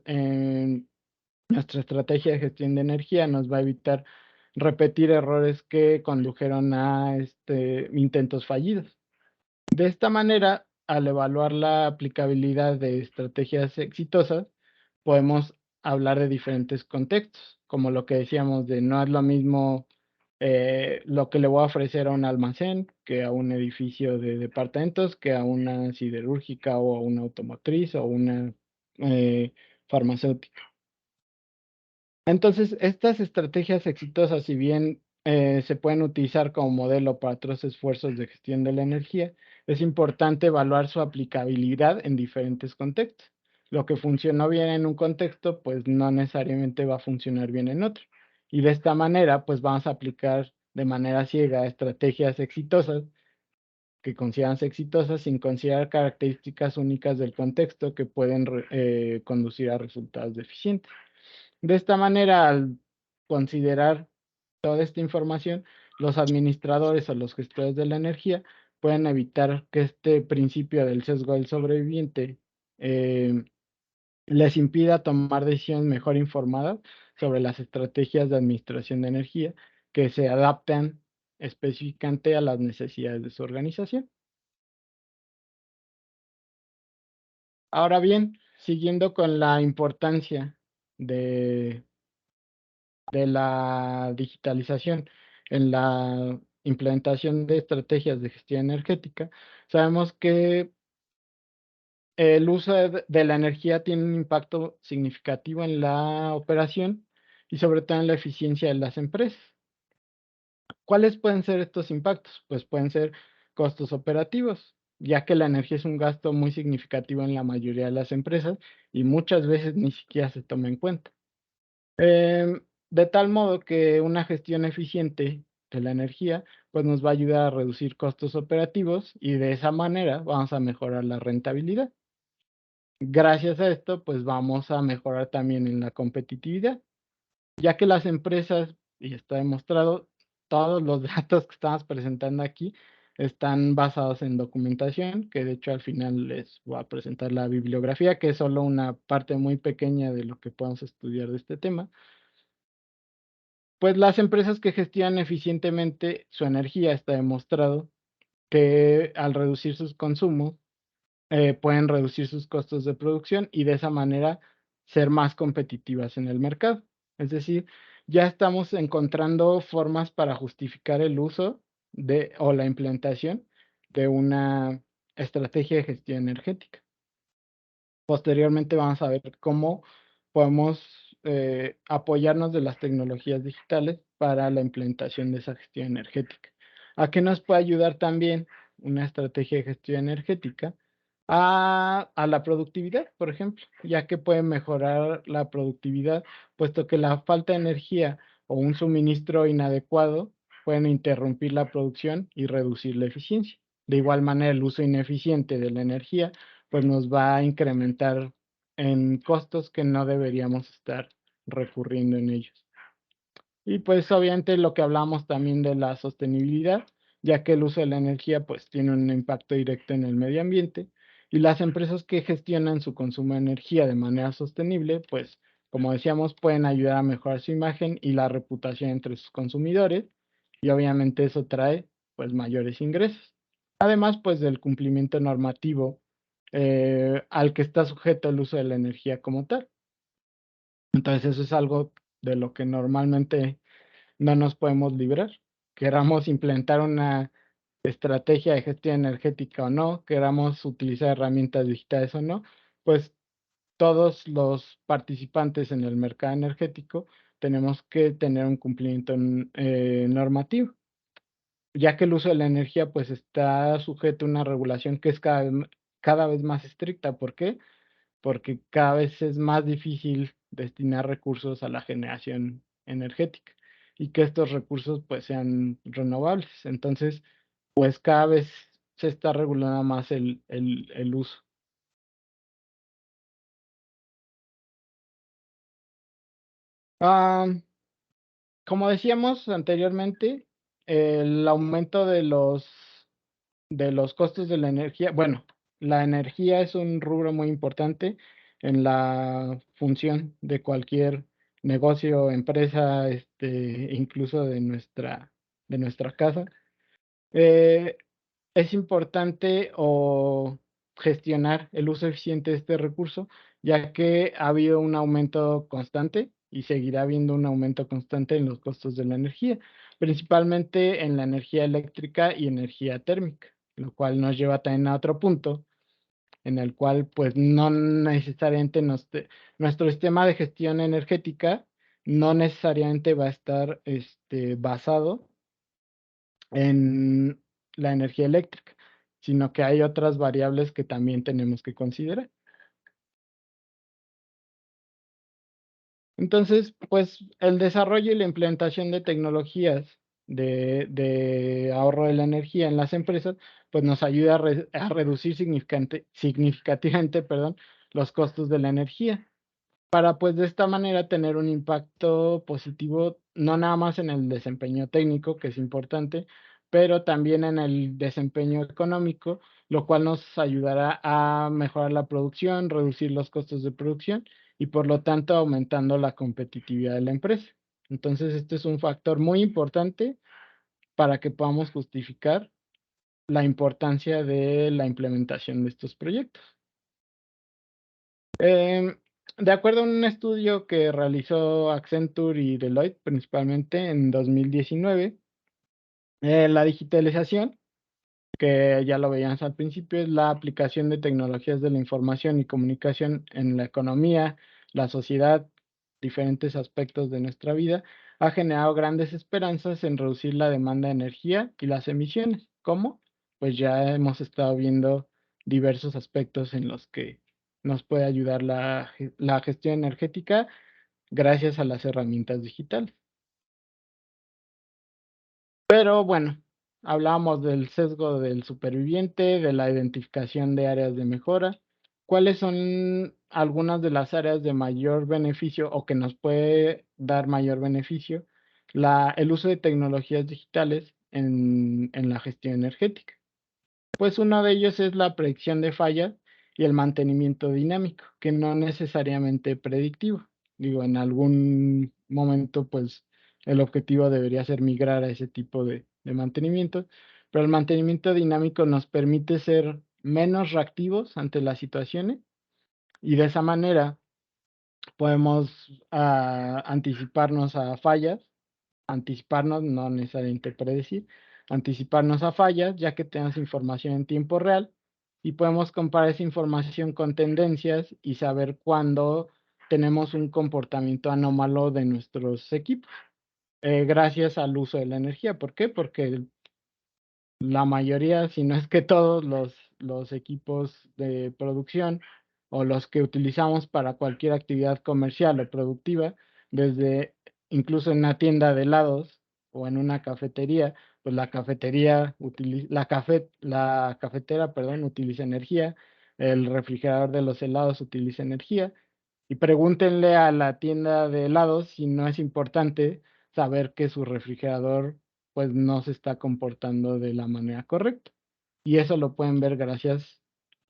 nuestra estrategia de gestión de energía nos va a evitar repetir errores que condujeron a intentos fallidos. De esta manera, al evaluar la aplicabilidad de estrategias exitosas, podemos hablar de diferentes contextos, como lo que decíamos de no es lo mismo lo que le voy a ofrecer a un almacén que a un edificio de departamentos, que a una siderúrgica o a una automotriz o una farmacéutica. Entonces, estas estrategias exitosas, si bien se pueden utilizar como modelo para otros esfuerzos de gestión de la energía, es importante evaluar su aplicabilidad en diferentes contextos. Lo que funcionó bien en un contexto, pues no necesariamente va a funcionar bien en otro. Y de esta manera, pues vamos a aplicar de manera ciega estrategias exitosas que consideranse exitosas sin considerar características únicas del contexto que pueden conducir a resultados deficientes. De esta manera, al considerar toda esta información, los administradores o los gestores de la energía pueden evitar que este principio del sesgo del sobreviviente les impida tomar decisiones mejor informadas sobre las estrategias de administración de energía que se adaptan específicamente a las necesidades de su organización. Ahora bien, siguiendo con la importancia de la digitalización en la implementación de estrategias de gestión energética, sabemos que el uso de la energía tiene un impacto significativo en la operación y sobre todo en la eficiencia de las empresas. ¿Cuáles pueden ser estos impactos? Pues pueden ser costos operativos, ya que la energía es un gasto muy significativo en la mayoría de las empresas y muchas veces ni siquiera se toma en cuenta. De tal modo que una gestión eficiente de la energía pues nos va a ayudar a reducir costos operativos y de esa manera vamos a mejorar la rentabilidad. Gracias a esto pues vamos a mejorar también en la competitividad, ya que las empresas, y está demostrado, todos los datos que estamos presentando aquí están basados en documentación, que de hecho al final les voy a presentar la bibliografía, que es solo una parte muy pequeña de lo que podemos estudiar de este tema. Pues las empresas que gestionan eficientemente su energía, está demostrado que al reducir sus consumos, pueden reducir sus costos de producción y de esa manera ser más competitivas en el mercado. Es decir, ya estamos encontrando formas para justificar el uso de o la implementación de una estrategia de gestión energética. Posteriormente vamos a ver cómo podemos apoyarnos de las tecnologías digitales para la implementación de esa gestión energética. ¿A qué nos puede ayudar también una estrategia de gestión energética? A la productividad, por ejemplo, ya que puede mejorar la productividad, puesto que la falta de energía o un suministro inadecuado pueden interrumpir la producción y reducir la eficiencia. De igual manera, el uso ineficiente de la energía pues nos va a incrementar en costos que no deberíamos estar recurriendo en ellos. Y pues obviamente lo que hablamos también de la sostenibilidad, ya que el uso de la energía pues tiene un impacto directo en el medio ambiente y las empresas que gestionan su consumo de energía de manera sostenible, pues como decíamos, pueden ayudar a mejorar su imagen y la reputación entre sus consumidores y obviamente eso trae pues mayores ingresos. Además pues del cumplimiento normativo al que está sujeto el uso de la energía como tal. Entonces eso es algo de lo que normalmente no nos podemos librar. Queramos implementar una estrategia de gestión energética o no, queramos utilizar herramientas digitales o no, pues todos los participantes en el mercado energético tenemos que tener un cumplimiento normativo, ya que el uso de la energía pues está sujeto a una regulación que es cada vez más estricta. ¿Por qué? Porque cada vez es más difícil destinar recursos a la generación energética y que estos recursos pues sean renovables. Entonces, pues cada vez se está regulando más el uso. Ah, como decíamos anteriormente, el aumento de los costos de la energía, bueno, la energía es un rubro muy importante en la función de cualquier negocio, empresa, incluso de nuestra casa. Eh, es importante gestionar el uso eficiente de este recurso, ya que ha habido un aumento constante y seguirá habiendo un aumento constante en los costos de la energía, principalmente en la energía eléctrica y energía térmica, lo cual nos lleva también a otro punto en el cual pues no necesariamente nuestro sistema de gestión energética no necesariamente va a estar basado en la energía eléctrica, sino que hay otras variables que también tenemos que considerar. Entonces, pues el desarrollo y la implementación de tecnologías de ahorro de la energía en las empresas, pues nos ayuda a reducir significativamente, perdón, los costos de la energía, para pues de esta manera tener un impacto positivo, no nada más en el desempeño técnico, que es importante, pero también en el desempeño económico, lo cual nos ayudará a mejorar la producción, reducir los costos de producción y por lo tanto aumentando la competitividad de la empresa. Entonces, este es un factor muy importante para que podamos justificar la importancia de la implementación de estos proyectos. De acuerdo a un estudio que realizó Accenture y Deloitte principalmente en 2019, la digitalización, que ya lo veíamos al principio, es la aplicación de tecnologías de la información y comunicación en la economía, la sociedad, diferentes aspectos de nuestra vida, ha generado grandes esperanzas en reducir la demanda de energía y las emisiones. ¿Cómo? Pues ya hemos estado viendo diversos aspectos en los que nos puede ayudar la gestión energética gracias a las herramientas digitales. Pero bueno, hablábamos del sesgo del superviviente, de la identificación de áreas de mejora. ¿Cuáles son algunas de las áreas de mayor beneficio o que nos puede dar mayor beneficio? El uso de tecnologías digitales en la gestión energética. Pues uno de ellos es la predicción de fallas y el mantenimiento dinámico, que no necesariamente predictivo. Digo, en algún momento, pues el objetivo debería ser migrar a ese tipo de mantenimiento, pero el mantenimiento dinámico nos permite ser menos reactivos ante las situaciones y de esa manera podemos anticiparnos a fallas, anticiparnos, no necesariamente predecir, anticiparnos a fallas, ya que tenemos información en tiempo real y podemos comparar esa información con tendencias y saber cuándo tenemos un comportamiento anómalo de nuestros equipos, gracias al uso de la energía. ¿Por qué? Porque la mayoría, si no es que todos los equipos de producción o los que utilizamos para cualquier actividad comercial o productiva, desde incluso en una tienda de helados o en una cafetería, pues la cafetera, perdón, utiliza energía, el refrigerador de los helados utiliza energía, y pregúntenle a la tienda de helados si no es importante saber que su refrigerador pues no se está comportando de la manera correcta. Y eso lo pueden ver gracias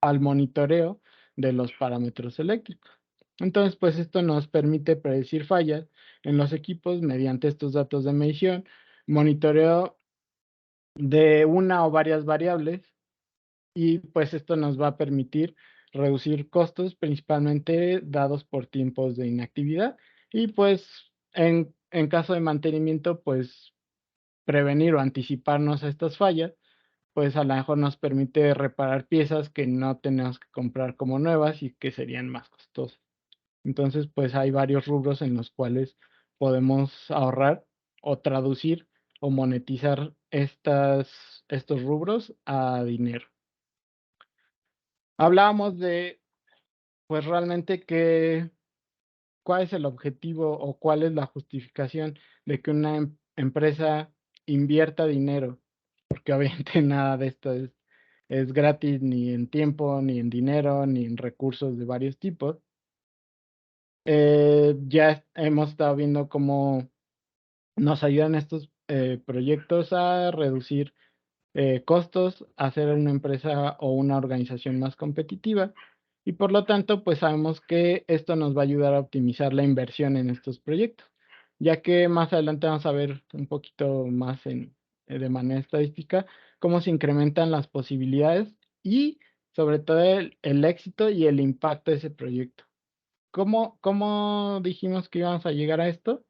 al monitoreo de los parámetros eléctricos. Entonces, pues esto nos permite predecir fallas en los equipos mediante estos datos de medición, monitoreo de una o varias variables, y pues esto nos va a permitir reducir costos principalmente dados por tiempos de inactividad y pues en caso de mantenimiento, pues prevenir o anticiparnos a estas fallas, pues a lo mejor nos permite reparar piezas que no tenemos que comprar como nuevas y que serían más costosas. Entonces, pues hay varios rubros en los cuales podemos ahorrar o traducir o monetizar estos rubros a dinero. Hablábamos de, pues realmente cuál es el objetivo o cuál es la justificación de que una empresa invierta dinero, porque obviamente nada de esto es gratis, ni en tiempo, ni en dinero, ni en recursos de varios tipos. Ya hemos estado viendo cómo nos ayudan estos proyectos a reducir costos, hacer una empresa o una organización más competitiva, y por lo tanto, pues sabemos que esto nos va a ayudar a optimizar la inversión en estos proyectos, ya que más adelante vamos a ver un poquito más de manera estadística cómo se incrementan las posibilidades y sobre todo el éxito y el impacto de ese proyecto. ¿Cómo dijimos que íbamos a llegar a esto?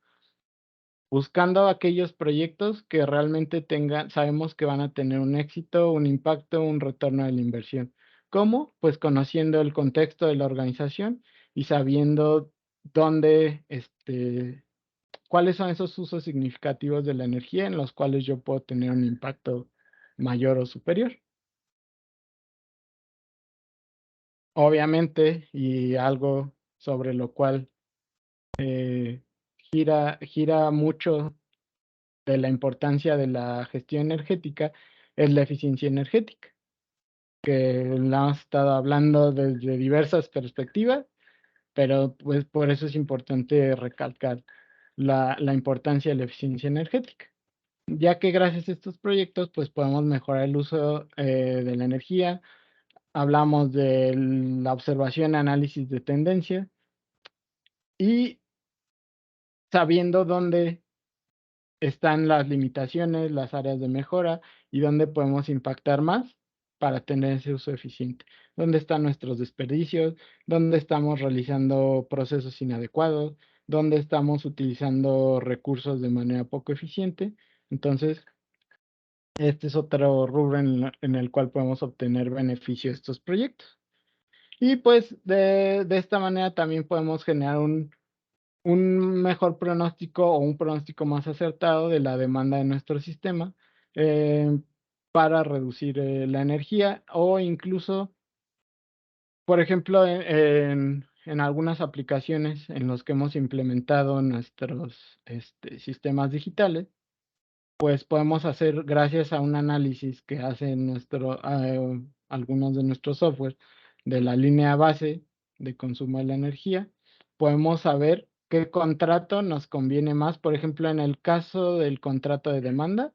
Buscando aquellos proyectos que realmente sabemos que van a tener un éxito, un impacto, un retorno de la inversión. ¿Cómo? Pues conociendo el contexto de la organización y sabiendo dónde, cuáles son esos usos significativos de la energía en los cuales yo puedo tener un impacto mayor o superior. Obviamente, y algo sobre lo cual gira mucho de la importancia de la gestión energética es la eficiencia energética, que la hemos estado hablando desde diversas perspectivas, pero pues por eso es importante recalcar la importancia de la eficiencia energética, ya que gracias a estos proyectos pues podemos mejorar el uso de la energía. Hablamos de la observación, análisis de tendencia y sabiendo dónde están las limitaciones, las áreas de mejora y dónde podemos impactar más para tener ese uso eficiente. ¿Dónde están nuestros desperdicios? ¿Dónde estamos realizando procesos inadecuados? ¿Dónde estamos utilizando recursos de manera poco eficiente? Entonces, este es otro rubro en el cual podemos obtener beneficio de estos proyectos. Y pues de esta manera también podemos generar un mejor pronóstico o un pronóstico más acertado de la demanda de nuestro sistema para reducir la energía o incluso, por ejemplo, en algunas aplicaciones en los que hemos implementado nuestros sistemas digitales, pues podemos hacer, gracias a un análisis que hace algunos de nuestros software de la línea base de consumo de la energía, podemos saber qué contrato nos conviene más. Por ejemplo, en el caso del contrato de demanda,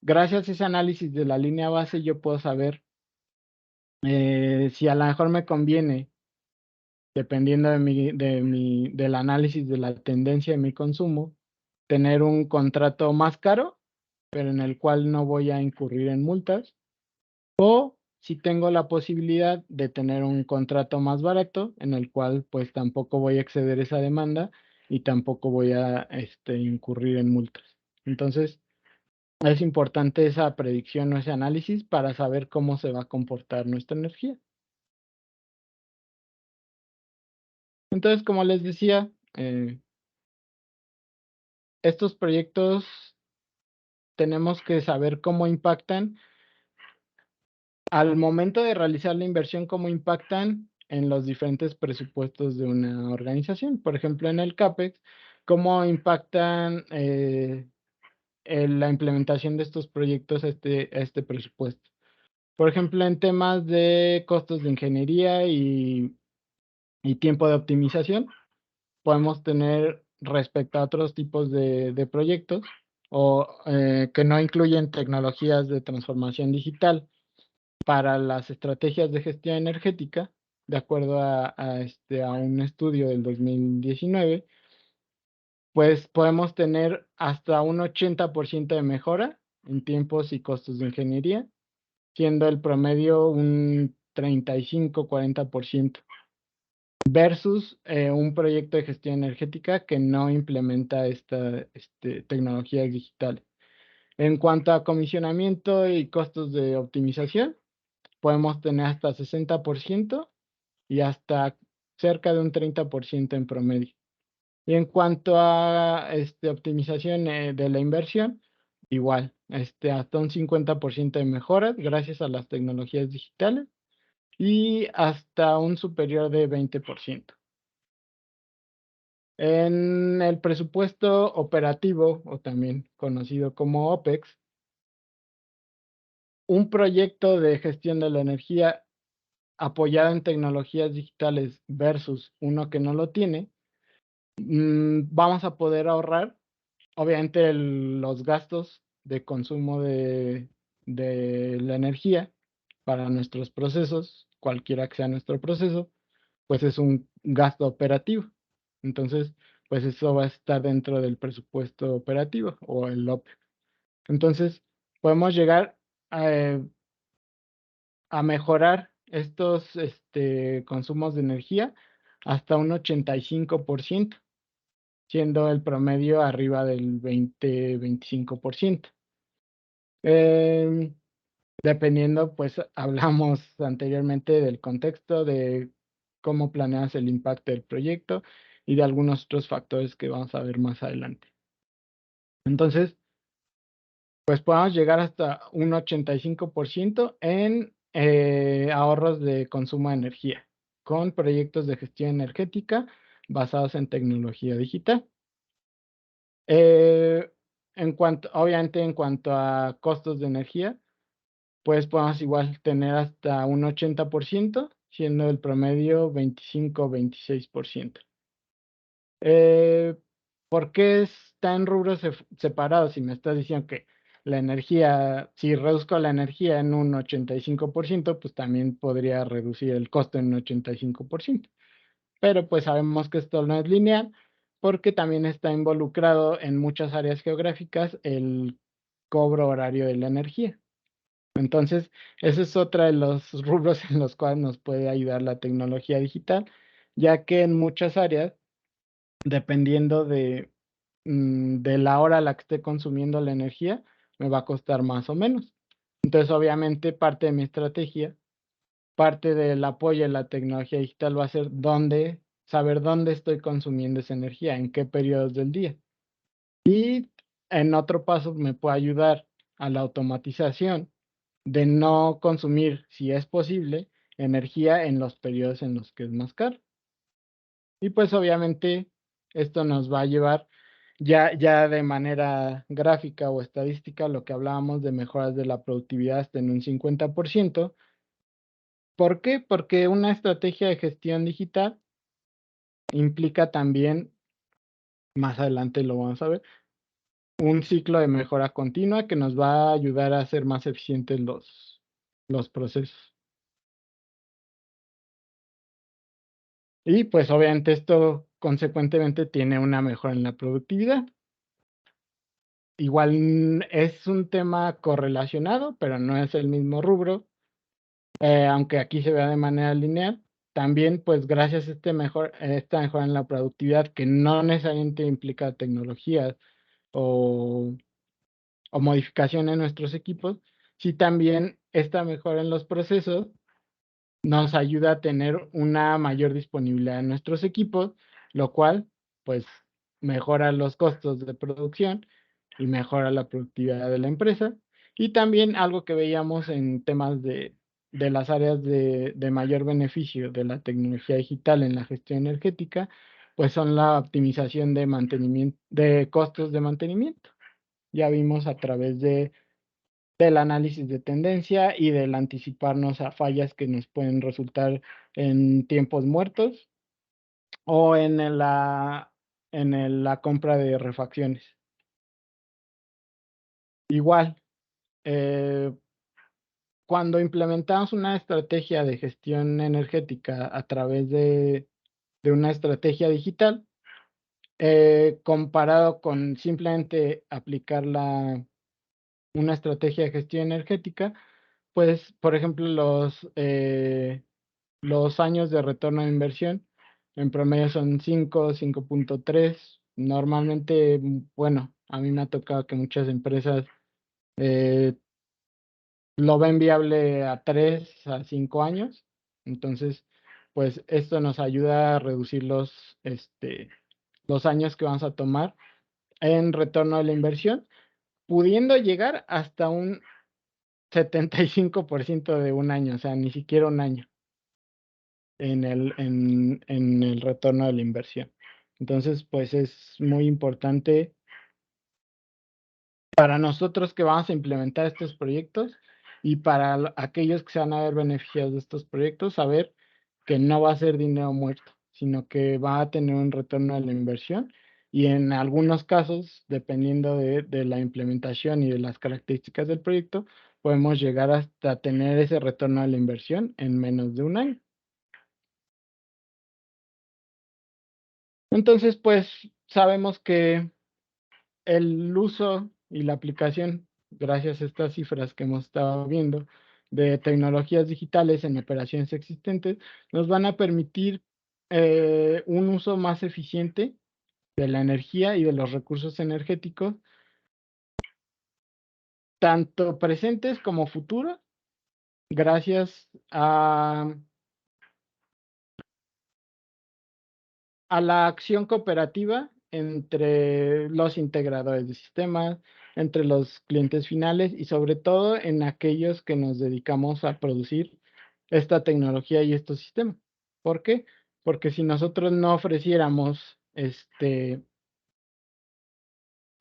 gracias a ese análisis de la línea base, yo puedo saber si a lo mejor me conviene, dependiendo del análisis de la tendencia de mi consumo, tener un contrato más caro, pero en el cual no voy a incurrir en multas, o si tengo la posibilidad de tener un contrato más barato, en el cual pues tampoco voy a exceder esa demanda y tampoco voy a incurrir en multas. Entonces, es importante esa predicción o ese análisis para saber cómo se va a comportar nuestra energía. Entonces, como les decía, estos proyectos tenemos que saber cómo impactan al momento de realizar la inversión, cómo impactan en los diferentes presupuestos de una organización. Por ejemplo, en el CAPEX, cómo impactan en la implementación de estos proyectos a este presupuesto. Por ejemplo, en temas de costos de ingeniería y tiempo de optimización, podemos tener respecto a otros tipos de proyectos o que no incluyen tecnologías de transformación digital para las estrategias de gestión energética, de acuerdo a un estudio del 2019, pues podemos tener hasta un 80% de mejora en tiempos y costos de ingeniería, siendo el promedio un 35-40%, versus un proyecto de gestión energética que no implementa esta tecnologías digitales. En cuanto a comisionamiento y costos de optimización, podemos tener hasta 60% y hasta cerca de un 30% en promedio. Y en cuanto a optimización de la inversión, igual, hasta un 50% de mejoras gracias a las tecnologías digitales y hasta un superior de 20%. En el presupuesto operativo, o también conocido como OPEX, un proyecto de gestión de la energía apoyado en tecnologías digitales versus uno que no lo tiene, vamos a poder ahorrar, obviamente, los gastos de consumo de la energía para nuestros procesos, cualquiera que sea nuestro proceso, pues es un gasto operativo. Entonces, pues eso va a estar dentro del presupuesto operativo o el OPEX. Entonces, podemos llegar a mejorar estos consumos de energía hasta un 85%, siendo el promedio arriba del 20-25%. Dependiendo, pues hablamos anteriormente del contexto, de cómo planeas el impacto del proyecto y de algunos otros factores que vamos a ver más adelante. Entonces, pues podemos llegar hasta un 85% en ahorros de consumo de energía con proyectos de gestión energética basados en tecnología digital. Obviamente, en cuanto a costos de energía, pues podemos igual tener hasta un 80%, siendo el promedio 25-26%. ¿Por qué está en rubros separados? Si me estás diciendo que la energía, si reduzco la energía en un 85%, pues también podría reducir el costo en un 85%. Pero pues sabemos que esto no es lineal porque también está involucrado en muchas áreas geográficas el cobro horario de la energía. Entonces, ese es otro de los rubros en los cuales nos puede ayudar la tecnología digital, ya que en muchas áreas, dependiendo de la hora a la que esté consumiendo la energía, me va a costar más o menos. Entonces, obviamente, parte de mi estrategia, parte del apoyo a la tecnología digital va a ser dónde saber dónde estoy consumiendo esa energía, en qué periodos del día. Y en otro paso me puede ayudar a la automatización de no consumir, si es posible, energía en los periodos en los que es más caro. Y pues obviamente esto nos va a llevar ya de manera gráfica o estadística, lo que hablábamos de mejoras de la productividad hasta en un 50%. ¿Por qué? Porque una estrategia de gestión digital implica también, más adelante lo vamos a ver, un ciclo de mejora continua que nos va a ayudar a hacer más eficientes los procesos. Y pues obviamente esto consecuentemente tiene una mejora en la productividad. Igual es un tema correlacionado, pero no es el mismo rubro, aunque aquí se vea de manera lineal. También, pues gracias a esta mejora en la productividad, que no necesariamente implica tecnologías o modificación en nuestros equipos, sí también esta mejora en los procesos nos ayuda a tener una mayor disponibilidad en nuestros equipos, lo cual, pues, mejora los costos de producción y mejora la productividad de la empresa. Y también algo que veíamos en temas de las áreas de mayor beneficio de la tecnología digital en la gestión energética, pues son la optimización de mantenimiento, de costos de mantenimiento. Ya vimos a través del análisis de tendencia y del anticiparnos a fallas que nos pueden resultar en tiempos muertos o en la compra de refacciones. Igual, cuando implementamos una estrategia de gestión energética a través de una estrategia digital, comparado con simplemente aplicar una estrategia de gestión energética, pues, por ejemplo, los años de retorno de inversión en promedio son 5.3. Normalmente, bueno, a mí me ha tocado que muchas empresas lo ven viable a 3 a 5 años. Entonces, pues esto nos ayuda a reducir los años que vamos a tomar en retorno de la inversión, pudiendo llegar hasta un 75% de un año, o sea, ni siquiera un año en el retorno de la inversión. Entonces, pues es muy importante para nosotros que vamos a implementar estos proyectos y para aquellos que se van a ver beneficiados de estos proyectos, saber que no va a ser dinero muerto, sino que va a tener un retorno de la inversión y en algunos casos, dependiendo de la implementación y de las características del proyecto, podemos llegar hasta tener ese retorno de la inversión en menos de un año. Entonces, pues sabemos que el uso y la aplicación, gracias a estas cifras que hemos estado viendo, de tecnologías digitales en operaciones existentes, nos van a permitir un uso más eficiente de la energía y de los recursos energéticos, tanto presentes como futuros, gracias a la acción cooperativa entre los integradores de sistemas, entre los clientes finales y sobre todo en aquellos que nos dedicamos a producir esta tecnología y estos sistemas. ¿Por qué? Porque si nosotros no ofreciéramos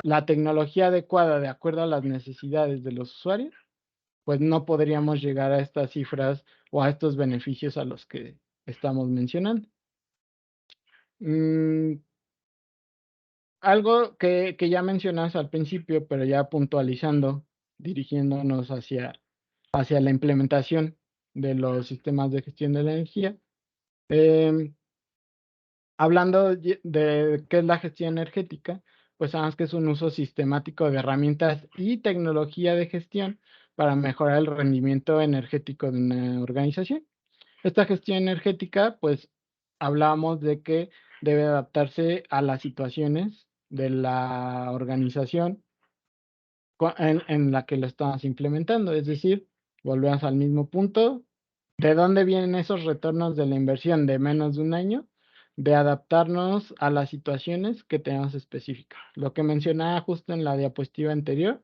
la tecnología adecuada de acuerdo a las necesidades de los usuarios, pues no podríamos llegar a estas cifras o a estos beneficios a los que estamos mencionando. Algo que ya mencionas al principio, pero ya puntualizando, dirigiéndonos hacia la implementación de los sistemas de gestión de la energía. Hablando de qué es la gestión energética, pues sabemos que es un uso sistemático de herramientas y tecnología de gestión para mejorar el rendimiento energético de una organización. Esta gestión energética, pues hablábamos de que debe adaptarse a las situaciones de la organización en la que lo estamos implementando. Es decir, volvemos al mismo punto. ¿De dónde vienen esos retornos de la inversión de menos de un año? de adaptarnos a las situaciones que tenemos específicas. Lo que mencionaba justo en la diapositiva anterior,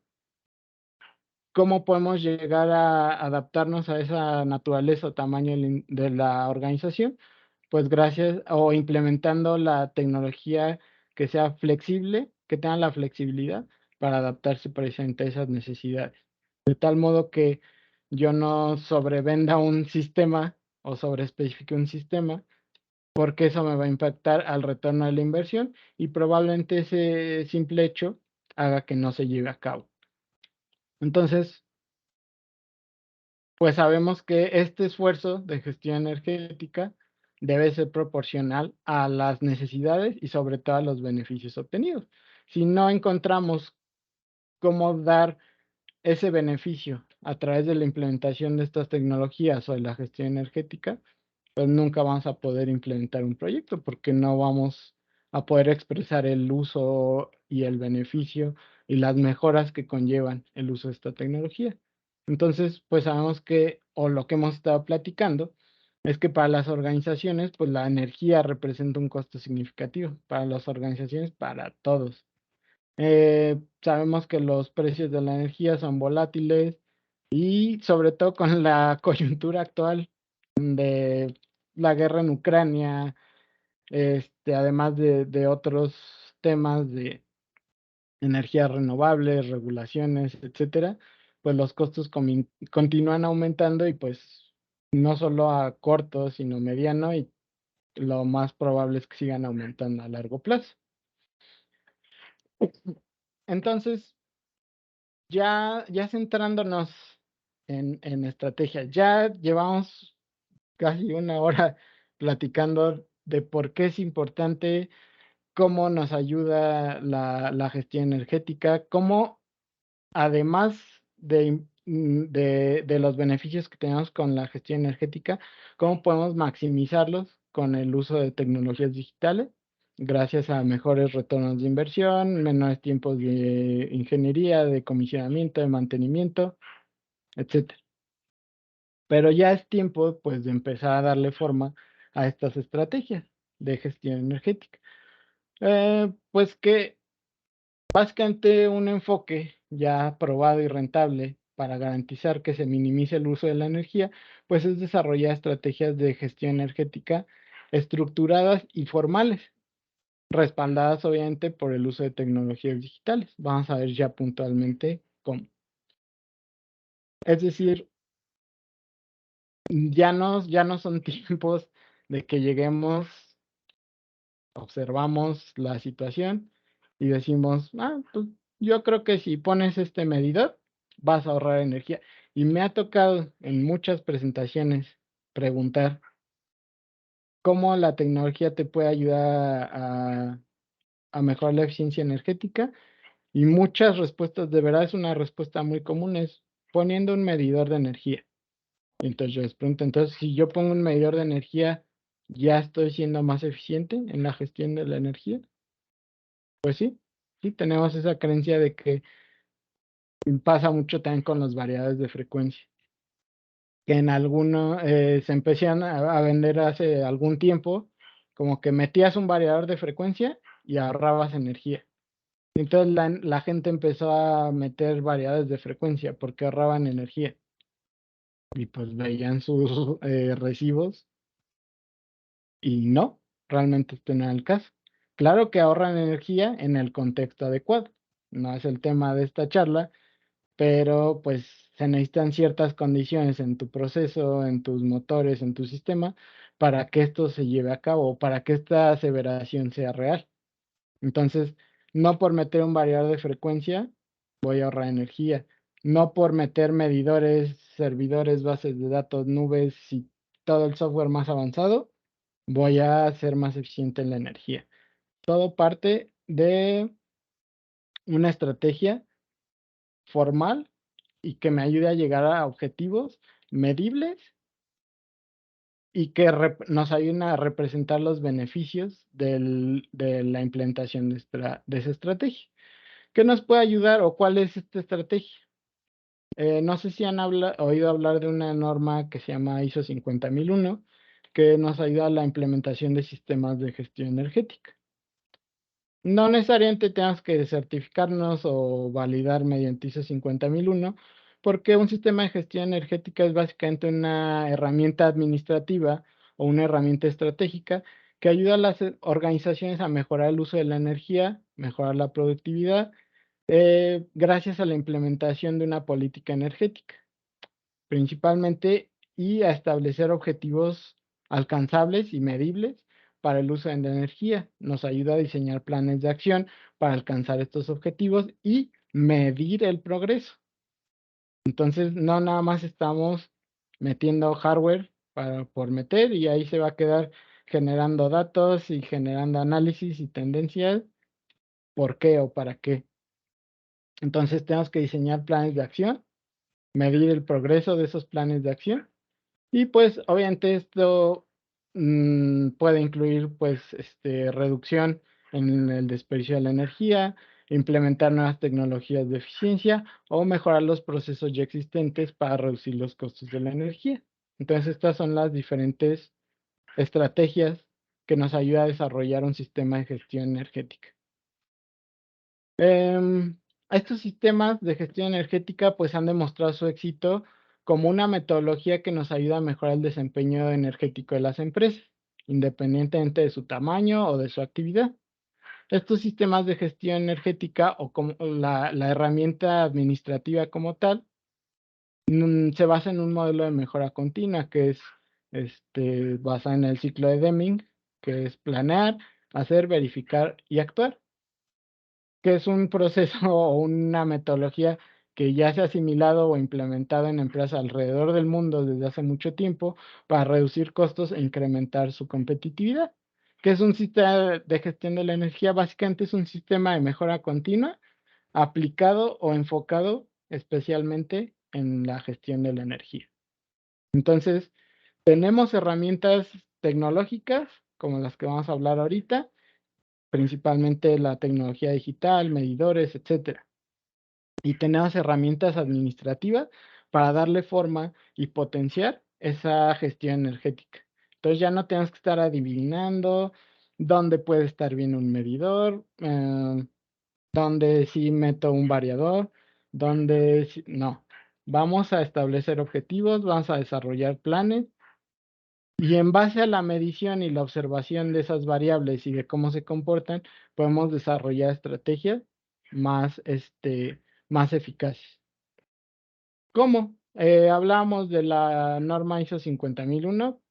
cómo podemos llegar a adaptarnos a esa naturaleza o tamaño de la organización, pues gracias o implementando la tecnología que sea flexible, que tenga la flexibilidad para adaptarse precisamente a esas necesidades. De tal modo que yo no sobrevenda un sistema o sobreespecifique un sistema, porque eso me va a impactar al retorno de la inversión y probablemente ese simple hecho haga que no se lleve a cabo. Entonces, pues sabemos que este esfuerzo de gestión energética debe ser proporcional a las necesidades y sobre todo a los beneficios obtenidos. Si no encontramos cómo dar ese beneficio a través de la implementación de estas tecnologías o de la gestión energética, pues nunca vamos a poder implementar un proyecto porque no vamos a poder expresar el uso y el beneficio y las mejoras que conllevan el uso de esta tecnología. Entonces, pues sabemos que, o lo que hemos estado platicando, es que para las organizaciones, pues la energía representa un costo significativo. Para las organizaciones, para todos. Sabemos que los precios de la energía son volátiles y sobre todo con la coyuntura actual de la guerra en Ucrania, además de otros temas de energías renovables, regulaciones, etcétera, pues los costos continúan aumentando y pues no solo a corto, sino mediano y lo más probable es que sigan aumentando a largo plazo. Entonces, ya centrándonos en estrategia, ya llevamos casi una hora platicando de por qué es importante, cómo nos ayuda la gestión energética, cómo además de los beneficios que tenemos con la gestión energética, cómo podemos maximizarlos con el uso de tecnologías digitales, gracias a mejores retornos de inversión, menores tiempos de ingeniería, de comisionamiento, de mantenimiento, etcétera. Pero ya es tiempo, pues, de empezar a darle forma a estas estrategias de gestión energética. Pues que básicamente un enfoque ya probado y rentable para garantizar que se minimice el uso de la energía, pues es desarrollar estrategias de gestión energética estructuradas y formales, respaldadas obviamente por el uso de tecnologías digitales. Vamos a ver ya puntualmente cómo. Es decir, ya no son tiempos de que lleguemos, observamos la situación y decimos, pues yo creo que si pones este medidor, vas a ahorrar energía. Y me ha tocado en muchas presentaciones preguntar cómo la tecnología te puede ayudar a mejorar la eficiencia energética. Y muchas respuestas, de verdad es una respuesta muy común, es poniendo un medidor de energía. Entonces yo les pregunto, entonces si yo pongo un medidor de energía, ¿ya estoy siendo más eficiente en la gestión de la energía? Pues sí, tenemos esa creencia de que pasa mucho también con las variedades de frecuencia, que en alguno se empezaron a vender hace algún tiempo, como que metías un variador de frecuencia y ahorrabas energía. Entonces la gente empezó a meter variedades de frecuencia porque ahorraban energía. Y pues veían sus recibos y no, realmente este no era el caso. Claro que ahorran energía en el contexto adecuado. No es el tema de esta charla, pero pues se necesitan ciertas condiciones en tu proceso, en tus motores, en tu sistema, para que esto se lleve a cabo, para que esta aseveración sea real. Entonces, no por meter un variador de frecuencia voy a ahorrar energía, no por meter medidores, servidores, bases de datos, nubes y todo el software más avanzado, voy a ser más eficiente en la energía. Todo parte de una estrategia formal y que me ayude a llegar a objetivos medibles y que nos ayuden a representar los beneficios de la implementación de esa estrategia. ¿Qué nos puede ayudar o cuál es esta estrategia? No sé si han oído hablar de una norma que se llama ISO 50001, que nos ayuda a la implementación de sistemas de gestión energética. No necesariamente tengas que certificarnos o validar mediante ISO 50001, porque un sistema de gestión energética es básicamente una herramienta administrativa o una herramienta estratégica que ayuda a las organizaciones a mejorar el uso de la energía, mejorar la productividad, gracias a la implementación de una política energética, principalmente, y a establecer objetivos alcanzables y medibles para el uso de la energía. Nos ayuda a diseñar planes de acción para alcanzar estos objetivos y medir el progreso. Entonces, no nada más estamos metiendo hardware por meter y ahí se va a quedar generando datos y generando análisis y tendencias. ¿Por qué o para qué? Entonces, tenemos que diseñar planes de acción, medir el progreso de esos planes de acción. Y pues obviamente esto puede incluir pues reducción en el desperdicio de la energía, implementar nuevas tecnologías de eficiencia o mejorar los procesos ya existentes para reducir los costos de la energía. Entonces estas son las diferentes estrategias que nos ayuda a desarrollar un sistema de gestión energética. Estos sistemas de gestión energética pues han demostrado su éxito como una metodología que nos ayuda a mejorar el desempeño energético de las empresas, independientemente de su tamaño o de su actividad. Estos sistemas de gestión energética o como la herramienta administrativa como tal, se basa en un modelo de mejora continua que es basada en el ciclo de Deming, que es planear, hacer, verificar y actuar, que es un proceso o una metodología que ya se ha asimilado o implementado en empresas alrededor del mundo desde hace mucho tiempo para reducir costos e incrementar su competitividad. Que es un sistema de gestión de la energía, básicamente es un sistema de mejora continua aplicado o enfocado especialmente en la gestión de la energía. Entonces, tenemos herramientas tecnológicas como las que vamos a hablar ahorita, principalmente la tecnología digital, medidores, etcétera. Y tenemos herramientas administrativas para darle forma y potenciar esa gestión energética. Entonces ya no tenemos que estar adivinando dónde puede estar bien un medidor, dónde sí meto un variador, dónde sí, no. Vamos a establecer objetivos, vamos a desarrollar planes y en base a la medición y la observación de esas variables y de cómo se comportan, podemos desarrollar estrategias más, más eficaces. ¿Cómo? Hablamos de la norma ISO 50001,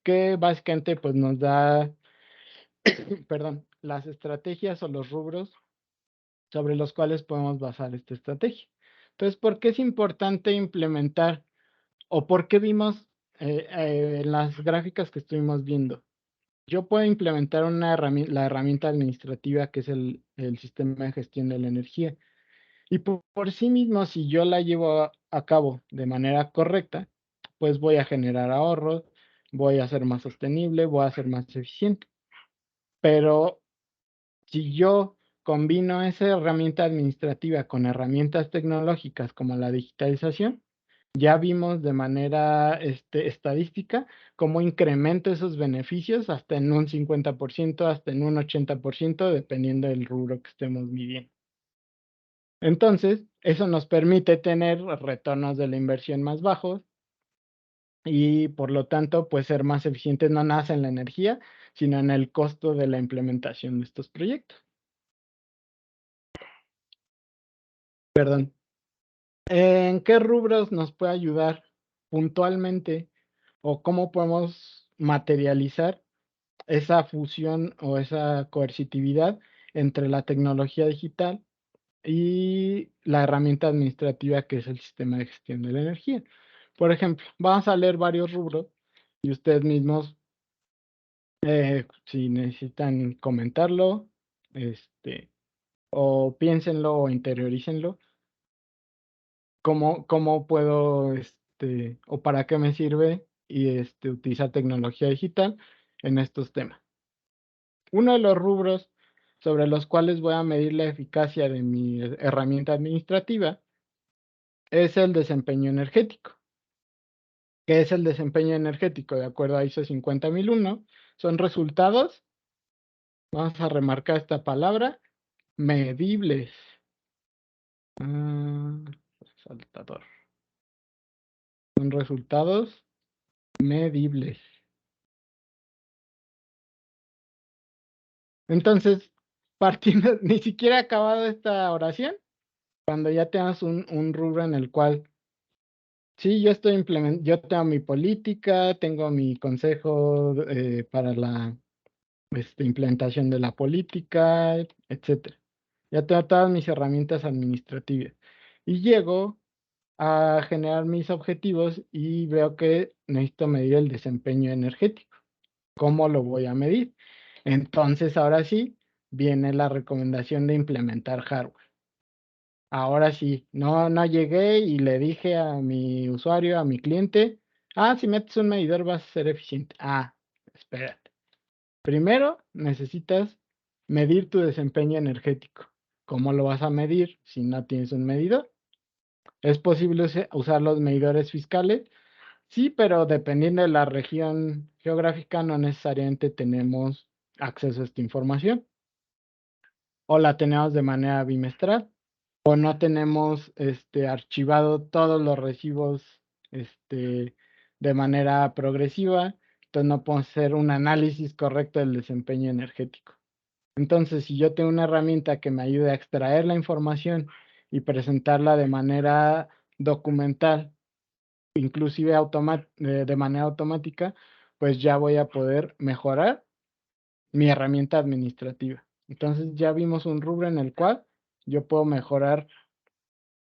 que básicamente pues, nos da, perdón, las estrategias o los rubros sobre los cuales podemos basar esta estrategia. Entonces, ¿por qué es importante implementar o por qué vimos en las gráficas que estuvimos viendo? Yo puedo implementar la herramienta administrativa que es el sistema de gestión de la energía. Y por sí mismo, si yo la llevo a cabo de manera correcta, pues voy a generar ahorros, voy a ser más sostenible, voy a ser más eficiente. Pero si yo combino esa herramienta administrativa con herramientas tecnológicas como la digitalización, ya vimos de manera estadística cómo incremento esos beneficios hasta en un 50%, hasta en un 80%, dependiendo del rubro que estemos midiendo. Entonces, eso nos permite tener retornos de la inversión más bajos y por lo tanto, pues ser más eficientes no nada en la energía, sino en el costo de la implementación de estos proyectos. Perdón. ¿En qué rubros nos puede ayudar puntualmente o cómo podemos materializar esa fusión o esa coercitividad entre la tecnología digital y la herramienta administrativa que es el sistema de gestión de la energía? Por ejemplo, vamos a leer varios rubros y ustedes mismos, si necesitan comentarlo, o piénsenlo o interiorícenlo, cómo puedo, o para qué me sirve y utilizar tecnología digital en estos temas. Uno de los rubros sobre los cuales voy a medir la eficacia de mi herramienta administrativa es el desempeño energético. ¿Qué es el desempeño energético? De acuerdo a ISO 50001, son resultados, vamos a remarcar esta palabra, medibles. Saltador. Son resultados medibles. Entonces, partiendo, ni siquiera he acabado esta oración, cuando ya tengas un rubro en el cual, sí, yo estoy yo tengo mi política, tengo mi consejo para la implementación de la política, etcétera. Ya tengo todas mis herramientas administrativas. Y llego a generar mis objetivos y veo que necesito medir el desempeño energético. ¿Cómo lo voy a medir? Entonces, ahora sí, viene la recomendación de implementar hardware. Ahora sí, no llegué y le dije a mi usuario, a mi cliente, si metes un medidor vas a ser eficiente. Espérate. Primero necesitas medir tu desempeño energético. ¿Cómo lo vas a medir si no tienes un medidor? ¿Es posible usar los medidores fiscales? Sí, pero dependiendo de la región geográfica, no necesariamente tenemos acceso a esta información. O la tenemos de manera bimestral, o no tenemos archivado todos los recibos de manera progresiva. Entonces no podemos hacer un análisis correcto del desempeño energético. Entonces, si yo tengo una herramienta que me ayude a extraer la información y presentarla de manera documental, inclusive de manera automática, pues ya voy a poder mejorar mi herramienta administrativa. Entonces ya vimos un rubro en el cual yo puedo mejorar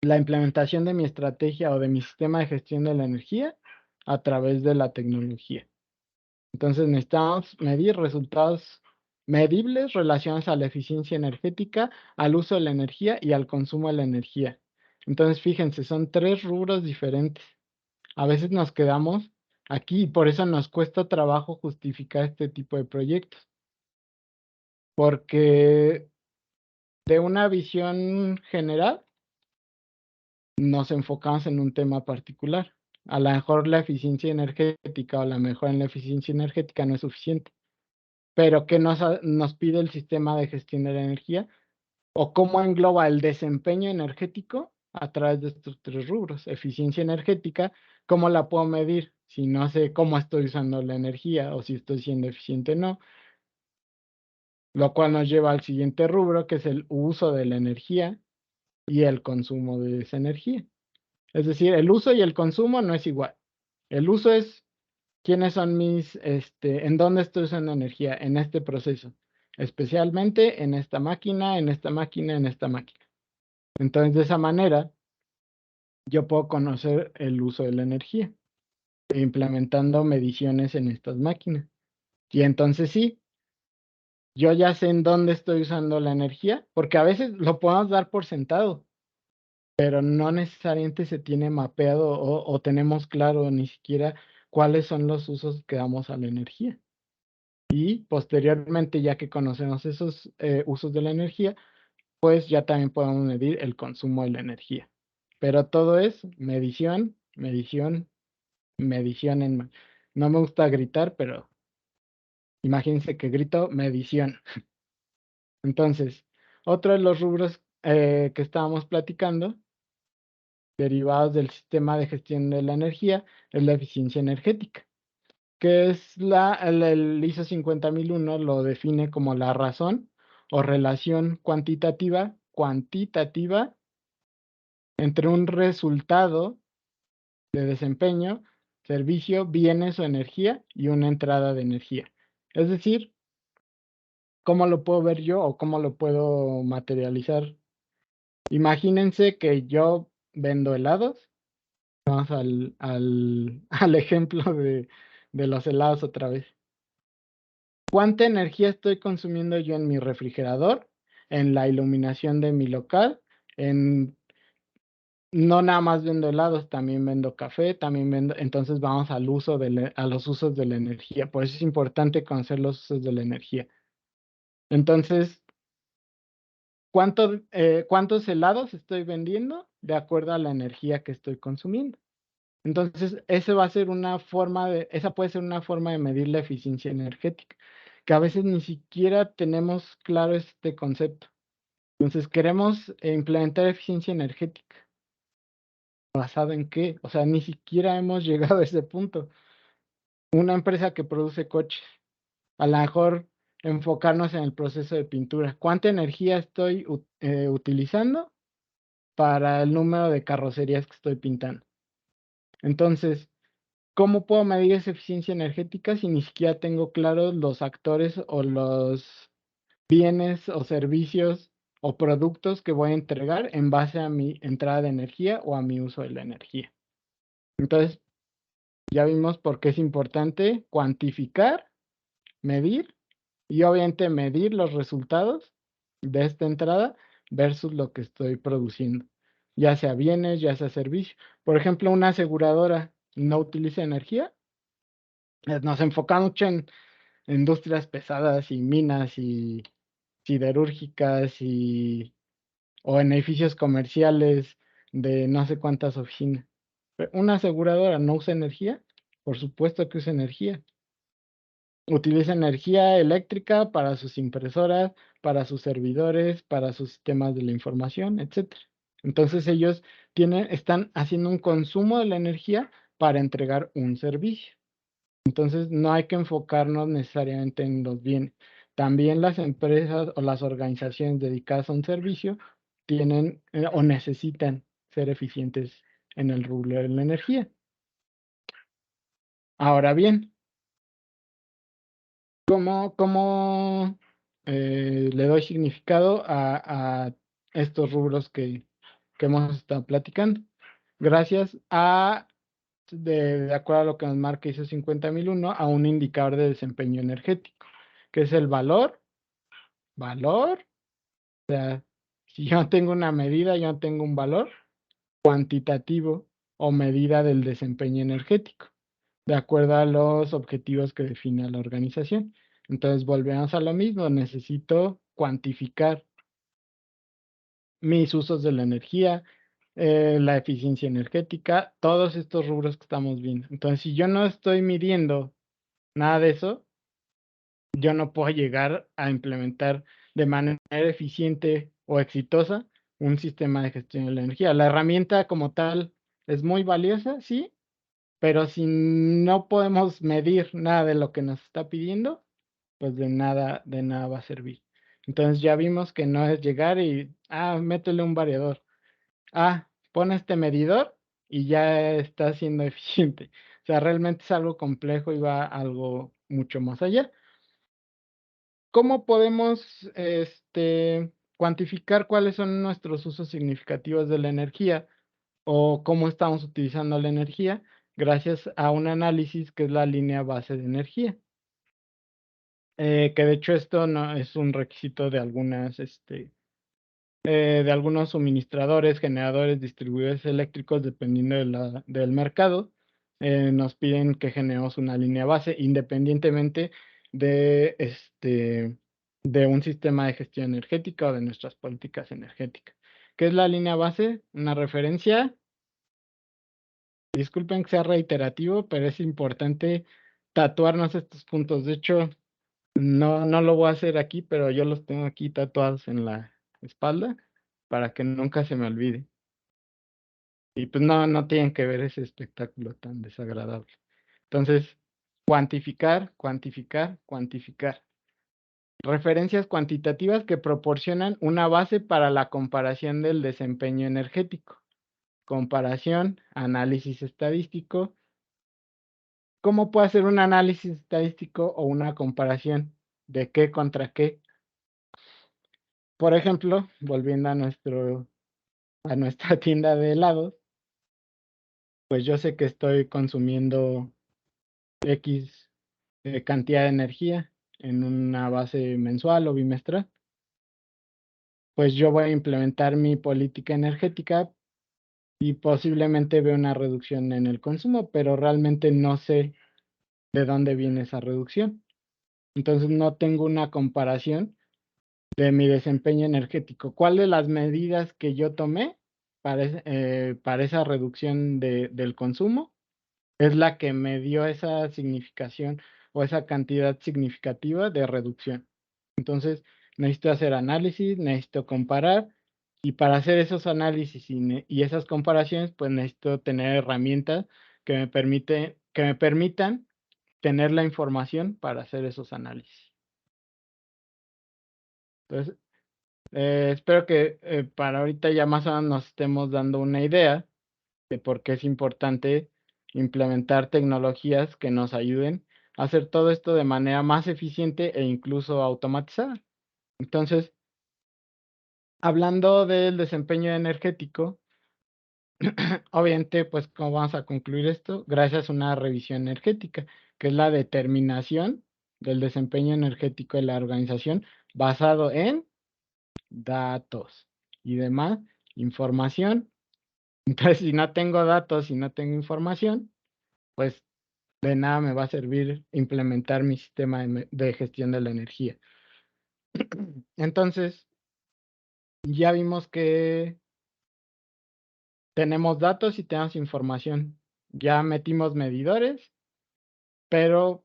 la implementación de mi estrategia o de mi sistema de gestión de la energía a través de la tecnología. Entonces necesitamos medir resultados medibles relacionados a la eficiencia energética, al uso de la energía y al consumo de la energía. Entonces, fíjense, son 3 rubros diferentes. A veces nos quedamos aquí y por eso nos cuesta trabajo justificar este tipo de proyectos. Porque de una visión general nos enfocamos en un tema particular. A lo mejor la eficiencia energética o la mejora en la eficiencia energética no es suficiente. Pero ¿qué nos pide el sistema de gestión de la energía? ¿O cómo engloba el desempeño energético a través de estos 3 rubros? Eficiencia energética, ¿cómo la puedo medir si no sé cómo estoy usando la energía o si estoy siendo eficiente o no? Lo cual nos lleva al siguiente rubro, que es el uso de la energía y el consumo de esa energía. Es decir, el uso y el consumo no es igual. El uso es quiénes son en dónde estoy usando energía en este proceso, especialmente en esta máquina, en esta máquina, en esta máquina. Entonces, de esa manera, yo puedo conocer el uso de la energía, implementando mediciones en estas máquinas. Y entonces sí, yo ya sé en dónde estoy usando la energía, porque a veces lo podemos dar por sentado, pero no necesariamente se tiene mapeado o tenemos claro ni siquiera cuáles son los usos que damos a la energía. Y posteriormente, ya que conocemos esos usos de la energía, pues ya también podemos medir el consumo de la energía. Pero todo es medición, medición, medición. No me gusta gritar, pero imagínense que grito medición. Entonces, otro de los rubros que estábamos platicando, derivados del sistema de gestión de la energía, es la eficiencia energética, que es el ISO 50001 lo define como la razón o relación cuantitativa entre un resultado de desempeño, servicio, bienes o energía y una entrada de energía. Es decir, ¿cómo lo puedo ver yo o cómo lo puedo materializar? Imagínense que yo vendo helados. Vamos al ejemplo de los helados otra vez. ¿Cuánta energía estoy consumiendo yo en mi refrigerador, en la iluminación de mi local? No nada más vendo helados, también vendo café, entonces vamos al uso a los usos de la energía. Por eso es importante conocer los usos de la energía. Entonces, ¿cuántos helados estoy vendiendo? De acuerdo a la energía que estoy consumiendo. Entonces, esa va a ser esa puede ser una forma de medir la eficiencia energética, que a veces ni siquiera tenemos claro este concepto. Entonces, queremos implementar eficiencia energética. ¿Basado en qué? O sea, ni siquiera hemos llegado a ese punto. Una empresa que produce coches, a lo mejor enfocarnos en el proceso de pintura. ¿Cuánta energía estoy utilizando para el número de carrocerías que estoy pintando? Entonces, ¿cómo puedo medir esa eficiencia energética si ni siquiera tengo claros los actores o los bienes o servicios o productos que voy a entregar en base a mi entrada de energía o a mi uso de la energía? Entonces, ya vimos por qué es importante cuantificar, medir y obviamente medir los resultados de esta entrada versus lo que estoy produciendo, ya sea bienes, ya sea servicio. Por ejemplo, una aseguradora no utiliza energía. Nos enfocamos mucho en industrias pesadas y minas y siderúrgicas o en edificios comerciales de no sé cuántas oficinas. Una aseguradora no usa energía, por supuesto que usa energía. Utiliza energía eléctrica para sus impresoras, para sus servidores, para sus sistemas de la información, etc. Entonces ellos están haciendo un consumo de la energía para entregar un servicio. Entonces no hay que enfocarnos necesariamente en los bienes. También las empresas o las organizaciones dedicadas a un servicio tienen o necesitan ser eficientes en el rubro de la energía. Ahora bien, ¿cómo le doy significado a estos rubros que hemos estado platicando? Gracias de acuerdo a lo que nos marca ISO 50001, a un indicador de desempeño energético, que es el valor, o sea, si yo tengo una medida, yo tengo un valor cuantitativo o medida del desempeño energético, de acuerdo a los objetivos que define la organización. Entonces, volvemos a lo mismo, necesito cuantificar mis usos de la energía, la eficiencia energética, todos estos rubros que estamos viendo. Entonces, si yo no estoy midiendo nada de eso, yo no puedo llegar a implementar de manera eficiente o exitosa un sistema de gestión de la energía. La herramienta como tal es muy valiosa, sí, pero si no podemos medir nada de lo que nos está pidiendo, pues de nada va a servir. Entonces ya vimos que no es llegar y, métele un variador. Pon este medidor y ya está siendo eficiente. O sea, realmente es algo complejo y va algo mucho más allá. ¿Cómo podemos cuantificar cuáles son nuestros usos significativos de la energía o cómo estamos utilizando la energía? Gracias a un análisis que es la línea base de energía. Que de hecho esto no es un requisito de algunos suministradores, generadores, distribuidores eléctricos, dependiendo del mercado. Nos piden que generemos una línea base independientemente de un sistema de gestión energética o de nuestras políticas energéticas. ¿Qué es la línea base? Una referencia. Disculpen que sea reiterativo, pero es importante tatuarnos estos puntos. De hecho, no lo voy a hacer aquí, pero yo los tengo aquí tatuados en la espalda para que nunca se me olvide. Y pues no tienen que ver ese espectáculo tan desagradable. Entonces, cuantificar. Referencias cuantitativas que proporcionan una base para la comparación del desempeño energético. Comparación, análisis estadístico. ¿Cómo puedo hacer un análisis estadístico o una comparación? ¿De qué contra qué? Por ejemplo, volviendo a nuestra tienda de helados, pues yo sé que estoy consumiendo X cantidad de energía en una base mensual o bimestral. Pues yo voy a implementar mi política energética y posiblemente vea una reducción en el consumo, pero realmente no sé de dónde viene esa reducción. Entonces no tengo una comparación de mi desempeño energético. ¿Cuál de las medidas que yo tomé para esa reducción del consumo es la que me dio esa significación o esa cantidad significativa de reducción. Entonces, necesito hacer análisis, necesito comparar, y para hacer esos análisis y esas comparaciones, pues necesito tener herramientas que me permitan tener la información para hacer esos análisis. Entonces, espero que para ahorita ya más o menos nos estemos dando una idea de por qué es importante implementar tecnologías que nos ayuden a hacer todo esto de manera más eficiente e incluso automatizada. Entonces, hablando del desempeño energético, obviamente, pues, ¿cómo vamos a concluir esto? Gracias a una revisión energética, que es la determinación del desempeño energético de la organización basado en datos y demás información. Entonces, si no tengo datos y no tengo información, pues de nada me va a servir implementar mi sistema de gestión de la energía. Entonces, ya vimos que tenemos datos y tenemos información. Ya metimos medidores, pero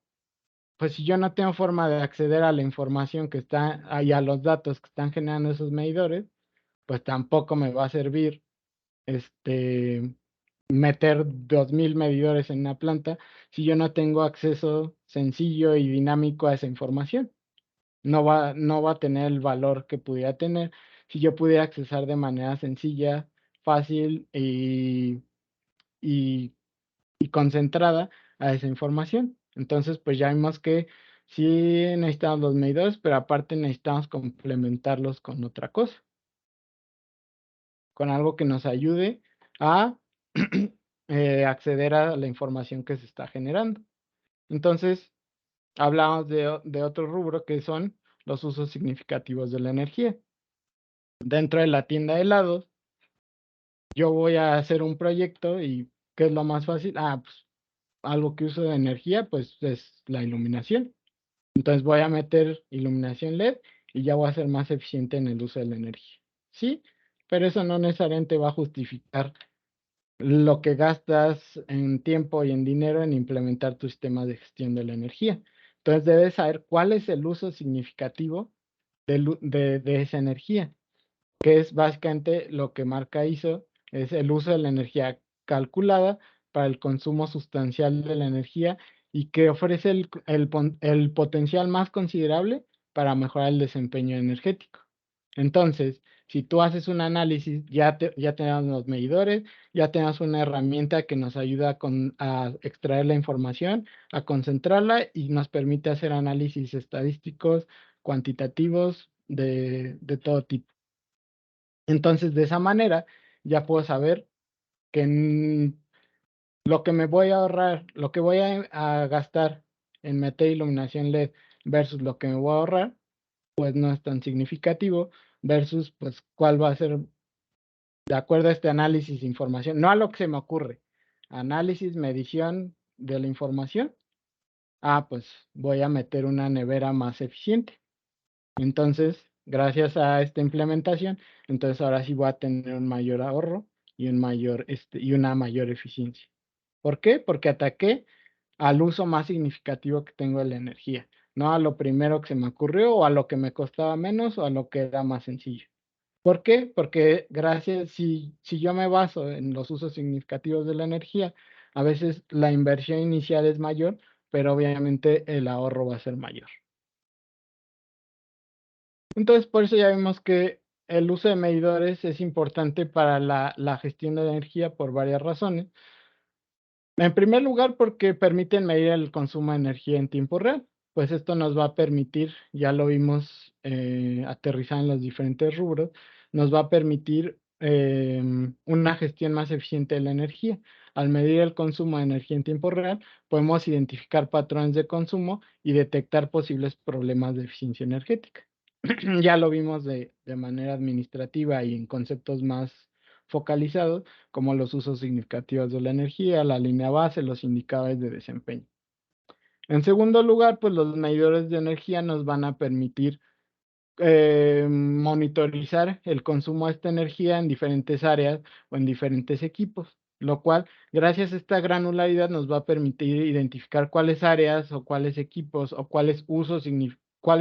pues si yo no tengo forma de acceder a la información que está ahí, a los datos que están generando esos medidores, pues tampoco me va a servir meter 2000 medidores en una planta si yo no tengo acceso sencillo y dinámico a esa información. No va a tener el valor que pudiera tener si yo pudiera accesar de manera sencilla, fácil y concentrada a esa información. Entonces, pues ya vimos que sí necesitamos los medidores, pero aparte necesitamos complementarlos con otra cosa, con algo que nos ayude a acceder a la información que se está generando. Entonces, hablamos de otro rubro que son los usos significativos de la energía. Dentro de la tienda de helados, yo voy a hacer un proyecto y ¿qué es lo más fácil? Pues algo que uso de energía, pues es la iluminación. Entonces voy a meter iluminación LED y ya voy a ser más eficiente en el uso de la energía. Sí, pero eso no necesariamente va a justificar lo que gastas en tiempo y en dinero en implementar tu sistema de gestión de la energía. Entonces debes saber cuál es el uso significativo de esa energía, que es básicamente lo que marca ISO, es el uso de la energía calculada para el consumo sustancial de la energía y que ofrece el potencial más considerable para mejorar el desempeño energético. Entonces, si tú haces un análisis, ya tenemos los medidores, ya tenemos una herramienta que nos ayuda a extraer la información, a concentrarla y nos permite hacer análisis estadísticos, cuantitativos, de todo tipo. Entonces, de esa manera, ya puedo saber que lo que me voy a ahorrar, lo que voy a gastar en meter iluminación LED versus lo que me voy a ahorrar, pues no es tan significativo, versus pues cuál va a ser, de acuerdo a este análisis de información, no a lo que se me ocurre, análisis, medición de la información. Pues voy a meter una nevera más eficiente. Entonces, gracias a esta implementación, entonces ahora sí voy a tener un mayor ahorro y y una mayor eficiencia. ¿Por qué? Porque ataqué al uso más significativo que tengo de la energía, no a lo primero que se me ocurrió o a lo que me costaba menos o a lo que era más sencillo. ¿Por qué? Porque si yo me baso en los usos significativos de la energía, a veces la inversión inicial es mayor, pero obviamente el ahorro va a ser mayor. Entonces, por eso ya vimos que el uso de medidores es importante para la gestión de la energía por varias razones. En primer lugar, porque permiten medir el consumo de energía en tiempo real. Pues esto nos va a permitir, ya lo vimos aterrizar en los diferentes rubros, nos va a permitir una gestión más eficiente de la energía. Al medir el consumo de energía en tiempo real, podemos identificar patrones de consumo y detectar posibles problemas de eficiencia energética. Ya lo vimos de manera administrativa y en conceptos más focalizados, como los usos significativos de la energía, la línea base, los indicadores de desempeño. En segundo lugar, pues los medidores de energía nos van a permitir monitorizar el consumo de esta energía en diferentes áreas o en diferentes equipos. lo cual, gracias a esta granularidad, nos va a permitir identificar cuáles áreas o cuáles equipos o cuáles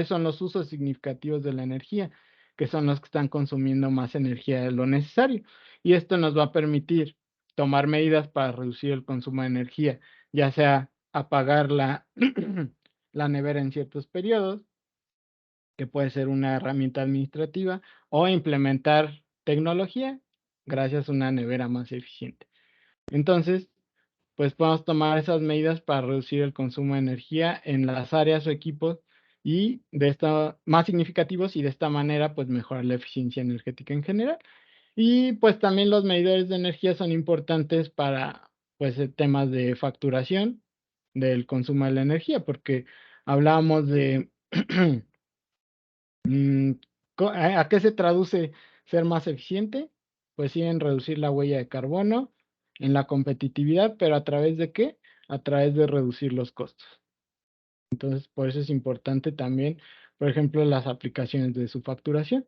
son los usos significativos de la energía, que son los que están consumiendo más energía de lo necesario. Y esto nos va a permitir tomar medidas para reducir el consumo de energía, ya sea apagar la nevera en ciertos periodos, que puede ser una herramienta administrativa, o implementar tecnología gracias a una nevera más eficiente. Entonces, pues podemos tomar esas medidas para reducir el consumo de energía en las áreas o equipos y más significativos, y de esta manera pues mejorar la eficiencia energética en general. Y pues también los medidores de energía son importantes para pues temas de facturación del consumo de la energía, porque hablábamos de ¿a qué se traduce ser más eficiente? Pues sí, en reducir la huella de carbono, en la competitividad, pero ¿a través de qué? A través de reducir los costos. Entonces, por eso es importante también, por ejemplo, las aplicaciones de su facturación,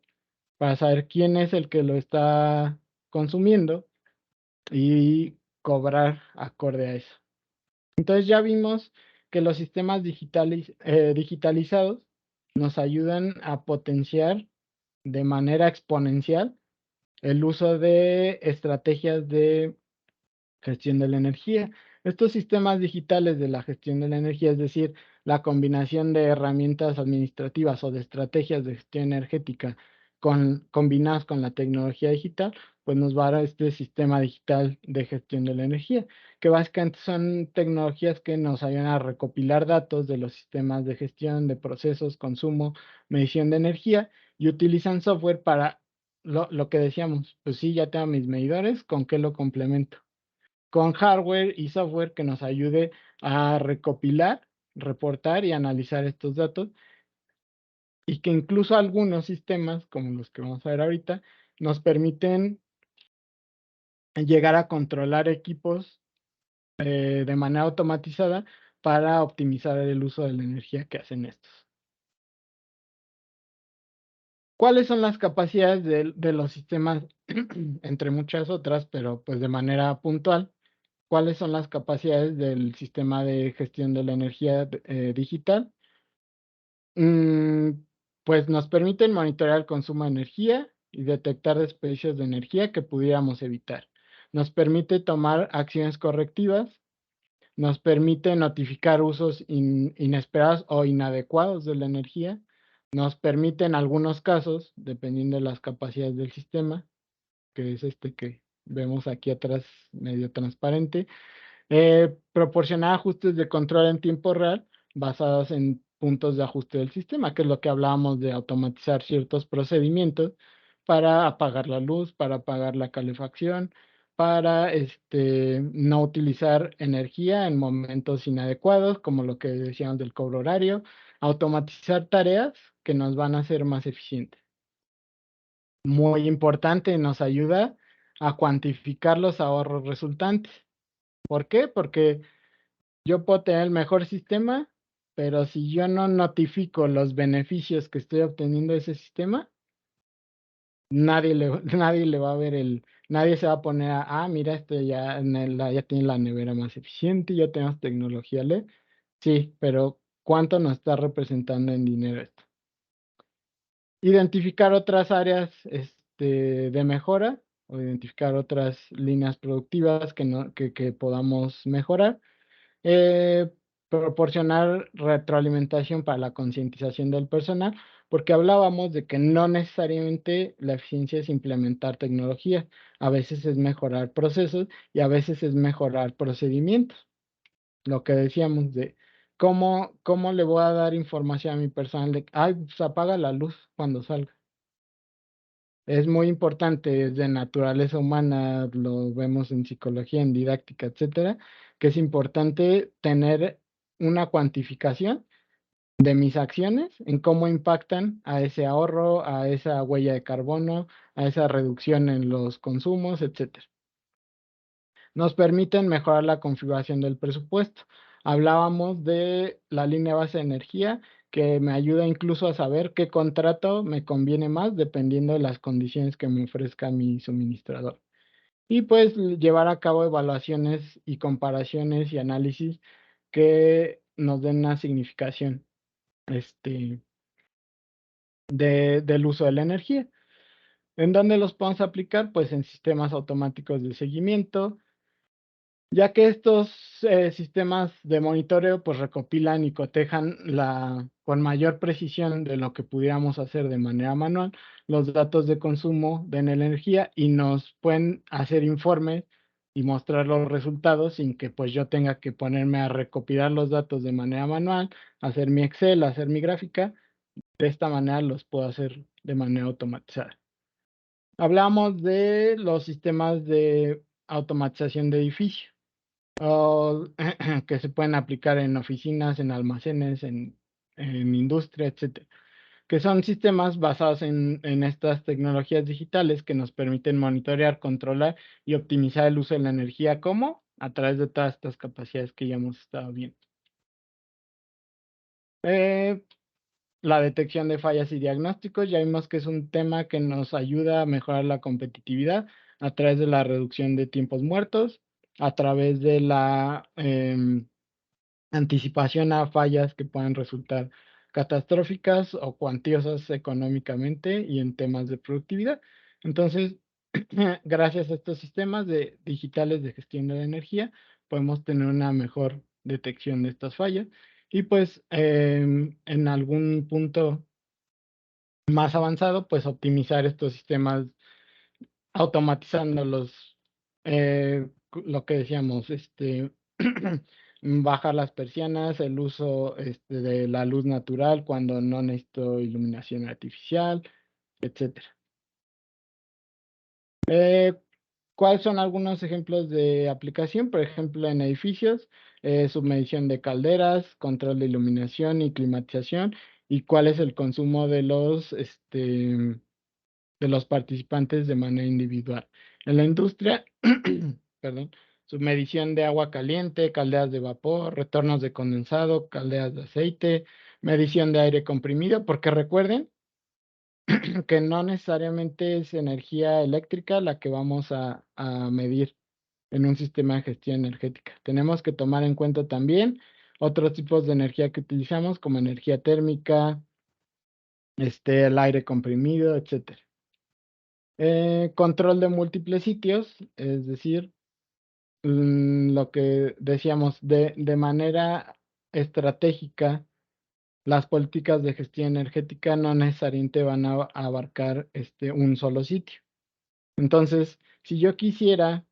para saber quién es el que lo está consumiendo y cobrar acorde a eso. Entonces ya vimos que los sistemas digitalizados nos ayudan a potenciar de manera exponencial el uso de estrategias de gestión de la energía. Estos sistemas digitales de la gestión de la energía, es decir, la combinación de herramientas administrativas o de estrategias de gestión energética combinadas con la tecnología digital, pues nos va a dar este sistema digital de gestión de la energía, que básicamente son tecnologías que nos ayudan a recopilar datos de los sistemas de gestión de procesos, consumo, medición de energía, y utilizan software para lo que decíamos, pues sí, ya tengo mis medidores, ¿con qué lo complemento? Con hardware y software que nos ayude a recopilar, reportar y analizar estos datos, y que incluso algunos sistemas, como los que vamos a ver ahorita, nos permiten llegar a controlar equipos de manera automatizada para optimizar el uso de la energía que hacen estos. ¿Cuáles son las capacidades de los sistemas, entre muchas otras, pero pues de manera puntual? ¿Cuáles son las capacidades del sistema de gestión de la energía digital? Pues nos permiten monitorear el consumo de energía y detectar desperdicios de energía que pudiéramos evitar. Nos permite tomar acciones correctivas, nos permite notificar usos inesperados o inadecuados de la energía, nos permite en algunos casos, dependiendo de las capacidades del sistema, que es este que vemos aquí atrás medio transparente, proporcionar ajustes de control en tiempo real basados en puntos de ajuste del sistema, que es lo que hablábamos de automatizar ciertos procedimientos para apagar la luz, para apagar la calefacción, para no utilizar energía en momentos inadecuados, como lo que decíamos del cobro horario, automatizar tareas que nos van a hacer más eficientes. Muy importante, nos ayuda a cuantificar los ahorros resultantes. ¿Por qué? Porque yo puedo tener el mejor sistema, pero si yo no notifico los beneficios que estoy obteniendo de ese sistema, nadie le, nadie le va a ver nadie se va a poner mira, ya tiene la nevera más eficiente, ya tenemos tecnología LED. Sí, pero ¿cuánto nos está representando en dinero esto? Identificar otras áreas de mejora, o identificar otras líneas productivas que podamos mejorar. Proporcionar retroalimentación para la concientización del personal, porque hablábamos de que no necesariamente la eficiencia es implementar tecnología, a veces es mejorar procesos y a veces es mejorar procedimientos. Lo que decíamos de cómo le voy a dar información a mi personal de, pues apaga la luz cuando salga. Es muy importante, es de naturaleza humana, lo vemos en psicología, en didáctica, etcétera, que es importante tener una cuantificación de mis acciones en cómo impactan a ese ahorro, a esa huella de carbono, a esa reducción en los consumos, etcétera. Nos permiten mejorar la configuración del presupuesto. Hablábamos de la línea base de energía, que me ayuda incluso a saber qué contrato me conviene más dependiendo de las condiciones que me ofrezca mi suministrador. y pues llevar a cabo evaluaciones y comparaciones y análisis que nos den una significación del uso de la energía. ¿En dónde los podemos aplicar? Pues en sistemas automáticos de seguimiento, ya que estos sistemas de monitoreo pues recopilan y cotejan con mayor precisión de lo que pudiéramos hacer de manera manual los datos de consumo de energía y nos pueden hacer informes y mostrar los resultados sin que pues yo tenga que ponerme a recopilar los datos de manera manual, hacer mi Excel, hacer mi gráfica. De esta manera los puedo hacer de manera automatizada. Hablamos de los sistemas de automatización de edificios que se pueden aplicar en oficinas, en almacenes, en industria, etcétera, que son sistemas basados en estas tecnologías digitales que nos permiten monitorear, controlar y optimizar el uso de la energía, como a través de todas estas capacidades que ya hemos estado viendo. La detección de fallas y diagnósticos, ya vimos que es un tema que nos ayuda a mejorar la competitividad a través de la reducción de tiempos muertos, a través de la anticipación a fallas que puedan resultar catastróficas o cuantiosas económicamente y en temas de productividad. Entonces, gracias a estos sistemas digitales de gestión de la energía, podemos tener una mejor detección de estas fallas y pues en algún punto más avanzado, pues optimizar estos sistemas automatizándolos, lo que decíamos, bajar las persianas, el uso de la luz natural cuando no necesito iluminación artificial, etcétera. ¿Cuáles son algunos ejemplos de aplicación? Por ejemplo, en edificios, submedición de calderas, control de iluminación y climatización, y cuál es el consumo de los participantes de manera individual. En la industria, perdón, submedición de agua caliente, calderas de vapor, retornos de condensado, calderas de aceite, medición de aire comprimido, porque recuerden que no necesariamente es energía eléctrica la que vamos a medir en un sistema de gestión energética. Tenemos que tomar en cuenta también otros tipos de energía que utilizamos, como energía térmica, el aire comprimido, etcétera. Control de múltiples sitios, es decir, lo que decíamos, de manera estratégica, las políticas de gestión energética no necesariamente van a abarcar un solo sitio. Entonces, si yo quisiera,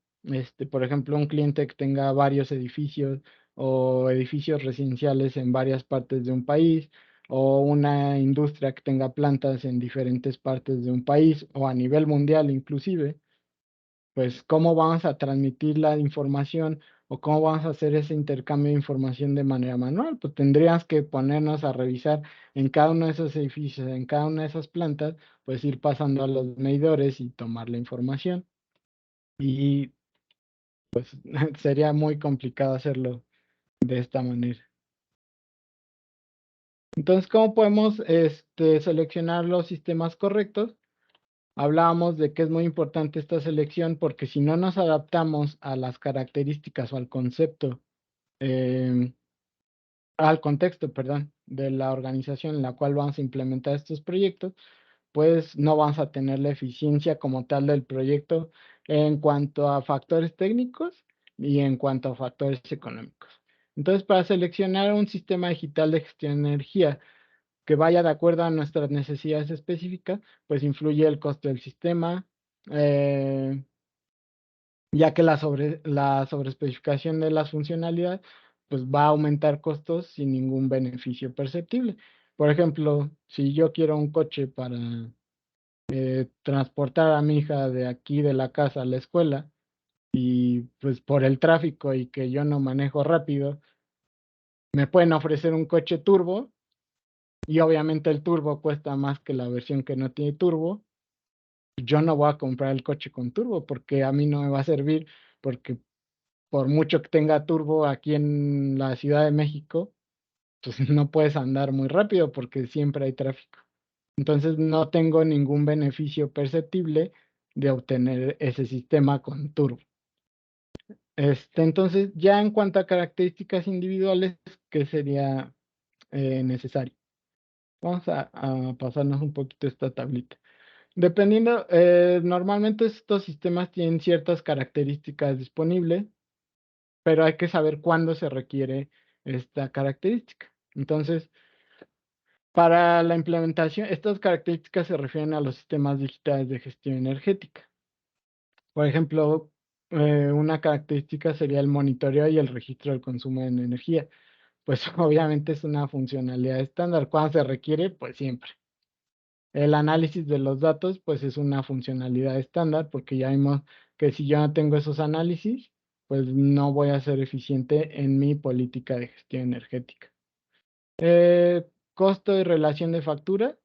por ejemplo, un cliente que tenga varios edificios o edificios residenciales en varias partes de un país, o una industria que tenga plantas en diferentes partes de un país o a nivel mundial inclusive, pues cómo vamos a transmitir la información o cómo vamos a hacer ese intercambio de información de manera manual. Pues tendríamos que ponernos a revisar en cada uno de esos edificios, en cada una de esas plantas, pues ir pasando a los medidores y tomar la información. Y pues sería muy complicado hacerlo de esta manera. Entonces, ¿cómo podemos seleccionar los sistemas correctos? Hablábamos de que es muy importante esta selección porque si no nos adaptamos a las características o al concepto, al contexto, perdón, de la organización en la cual vamos a implementar estos proyectos, pues no vamos a tener la eficiencia como tal del proyecto en cuanto a factores técnicos y en cuanto a factores económicos. Entonces, para seleccionar un sistema digital de gestión de energía que vaya de acuerdo a nuestras necesidades específicas, pues influye el costo del sistema, eh, ya que la sobreespecificación de las funcionalidades pues va a aumentar costos sin ningún beneficio perceptible. Por ejemplo, si yo quiero un coche para transportar a mi hija de aquí de la casa a la escuela y pues por el tráfico y que yo no manejo rápido, me pueden ofrecer un coche turbo y obviamente el turbo cuesta más que la versión que no tiene turbo. Yo no voy a comprar el coche con turbo porque a mí no me va a servir, porque por mucho que tenga turbo aquí en la Ciudad de México, pues no puedes andar muy rápido porque siempre hay tráfico. Entonces no tengo ningún beneficio perceptible de obtener ese sistema con turbo. Entonces, ya en cuanto a características individuales, ¿qué sería necesario? Vamos a pasarnos un poquito esta tablita. Dependiendo, normalmente estos sistemas tienen ciertas características disponibles, pero hay que saber cuándo se requiere esta característica. Entonces, para la implementación, estas características se refieren a los sistemas digitales de gestión energética. Por ejemplo, una característica sería el monitoreo y el registro del consumo de energía. Pues obviamente es una funcionalidad estándar. Cuando se requiere, pues siempre. El análisis de los datos, pues es una funcionalidad estándar, porque ya vimos que si yo no tengo esos análisis, pues no voy a ser eficiente en mi política de gestión energética. Costo y relación de factura,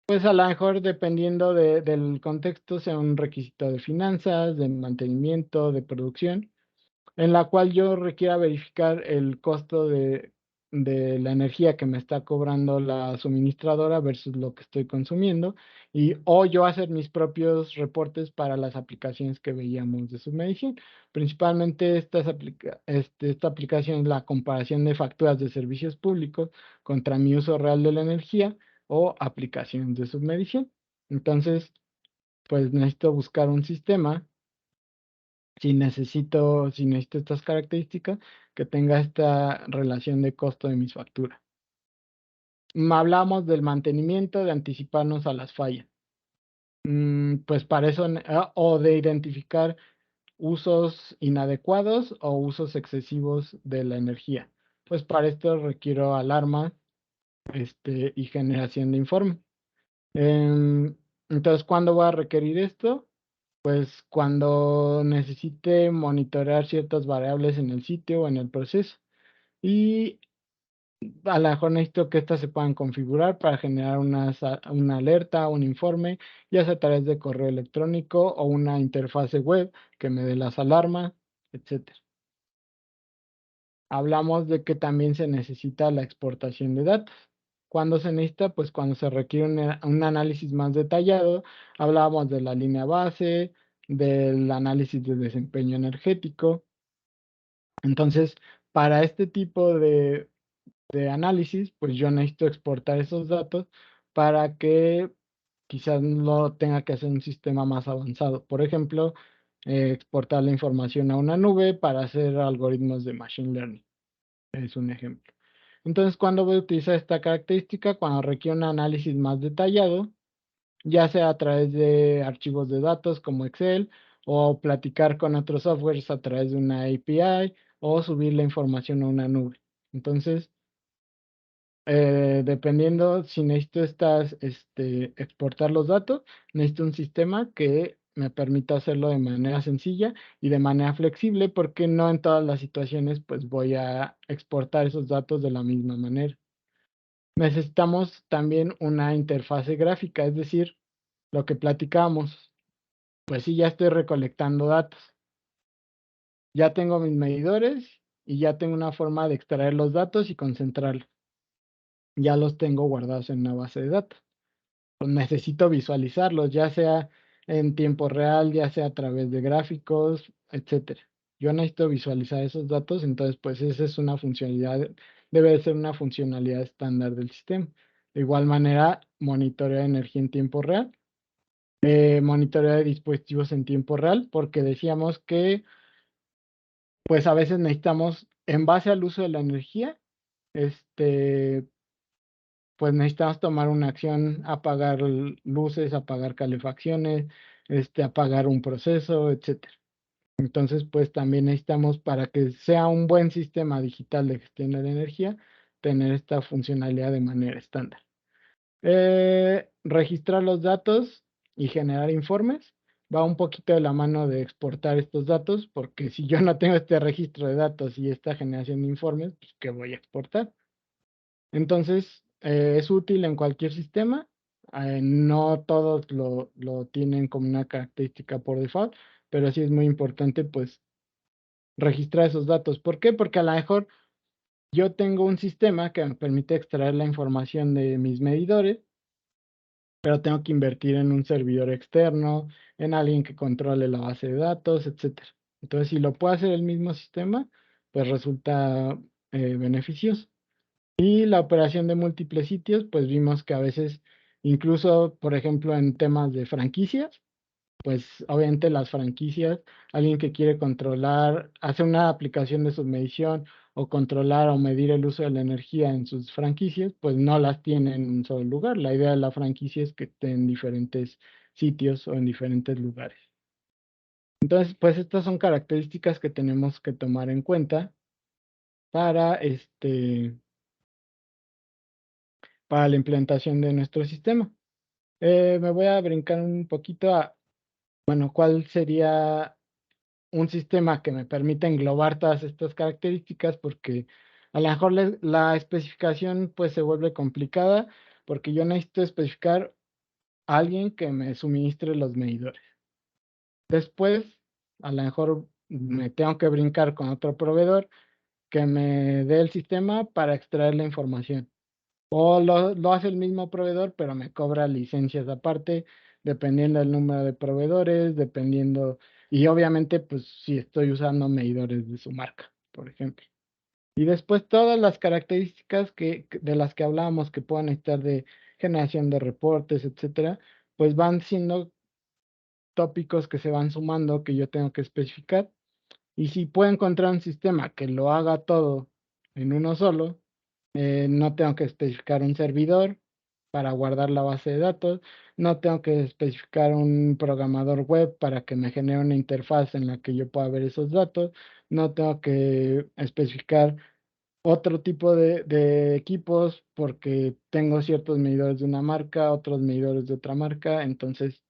pues a lo mejor dependiendo del contexto, sea un requisito de finanzas, de mantenimiento, de producción, en la cual yo requiera verificar el costo de la energía que me está cobrando la suministradora versus lo que estoy consumiendo, o yo hacer mis propios reportes para las aplicaciones que veíamos de submedición. Principalmente esta aplicación es la comparación de facturas de servicios públicos contra mi uso real de la energía o aplicaciones de submedición. Entonces, pues necesito buscar un sistema si necesito estas características, que tenga esta relación de costo de mis facturas. Hablamos del mantenimiento, de anticiparnos a las fallas. Pues para eso, o de identificar usos inadecuados o usos excesivos de la energía. Pues para esto requiero alarmas y generación de informe. Entonces, ¿cuándo voy a requerir esto? Pues cuando necesite monitorear ciertas variables en el sitio o en el proceso. Y a lo mejor necesito que estas se puedan configurar para generar una alerta, un informe, ya sea a través de correo electrónico o una interfase web que me dé las alarmas, etc. Hablamos de que también se necesita la exportación de datos. ¿Cuándo se necesita? Pues cuando se requiere un análisis más detallado. Hablábamos de la línea base, del análisis de desempeño energético. Entonces, para este tipo de análisis, pues yo necesito exportar esos datos para que quizás no tenga que hacer un sistema más avanzado. Por ejemplo, exportar la información a una nube para hacer algoritmos de machine learning. Es un ejemplo. Entonces, ¿cuándo voy a utilizar esta característica? Cuando requiere un análisis más detallado, ya sea a través de archivos de datos como Excel, o platicar con otros softwares a través de una API, o subir la información a una nube. Entonces, dependiendo si necesito exportar los datos, necesito un sistema que me permita hacerlo de manera sencilla y de manera flexible, porque no en todas las situaciones pues voy a exportar esos datos de la misma manera. Necesitamos también una interfase gráfica, es decir, lo que platicamos. Pues sí, ya estoy recolectando datos. Ya tengo mis medidores y ya tengo una forma de extraer los datos y concentrarlos. Ya los tengo guardados en una base de datos. Pues necesito visualizarlos, ya sea en tiempo real, ya sea a través de gráficos, etcétera. Yo necesito visualizar esos datos, entonces pues esa es una funcionalidad, debe de ser una funcionalidad estándar del sistema. De igual manera, monitorear energía en tiempo real, monitorear de dispositivos en tiempo real, porque decíamos que pues a veces necesitamos, en base al uso de la energía, pues necesitamos tomar una acción, apagar luces, apagar calefacciones, apagar un proceso, etcétera. Entonces, pues también necesitamos, para que sea un buen sistema digital de gestión de la energía, tener esta funcionalidad de manera estándar. Registrar los datos y generar informes va un poquito de la mano de exportar estos datos, porque si yo no tengo este registro de datos y esta generación de informes, pues ¿qué voy a exportar? Entonces, es útil en cualquier sistema. No todos lo tienen como una característica por default, pero sí es muy importante, pues, registrar esos datos. ¿Por qué? Porque a lo mejor yo tengo un sistema que me permite extraer la información de mis medidores pero tengo que invertir en un servidor externo, en alguien que controle la base de datos, etcétera. Entonces, si lo puede hacer el mismo sistema, pues resulta beneficioso. Y la operación de múltiples sitios, pues vimos que a veces, incluso, por ejemplo, en temas de franquicias, pues obviamente las franquicias, alguien que quiere controlar, hacer una aplicación de submedición o controlar o medir el uso de la energía en sus franquicias, pues no las tiene en un solo lugar. La idea de la franquicia es que esté en diferentes sitios o en diferentes lugares. Entonces, pues estas son características que tenemos que tomar en cuenta para para la implementación de nuestro sistema. Me voy a brincar un poquito a, bueno, cuál sería un sistema que me permita englobar todas estas características, porque a lo mejor la especificación pues se vuelve complicada, porque yo necesito especificar a alguien que me suministre los medidores. Después, a lo mejor me tengo que brincar con otro proveedor que me dé el sistema para extraer la información. O lo hace el mismo proveedor, pero me cobra licencias aparte, dependiendo del número de proveedores, dependiendo, y obviamente, pues si estoy usando medidores de su marca, por ejemplo. Y después todas las características de las que hablábamos que puedan estar de generación de reportes, etcétera, pues van siendo tópicos que se van sumando que yo tengo que especificar. Y si puedo encontrar un sistema que lo haga todo en uno solo, no tengo que especificar un servidor para guardar la base de datos, no tengo que especificar un programador web para que me genere una interfaz en la que yo pueda ver esos datos, no tengo que especificar otro tipo de equipos porque tengo ciertos medidores de una marca, otros medidores de otra marca, entonces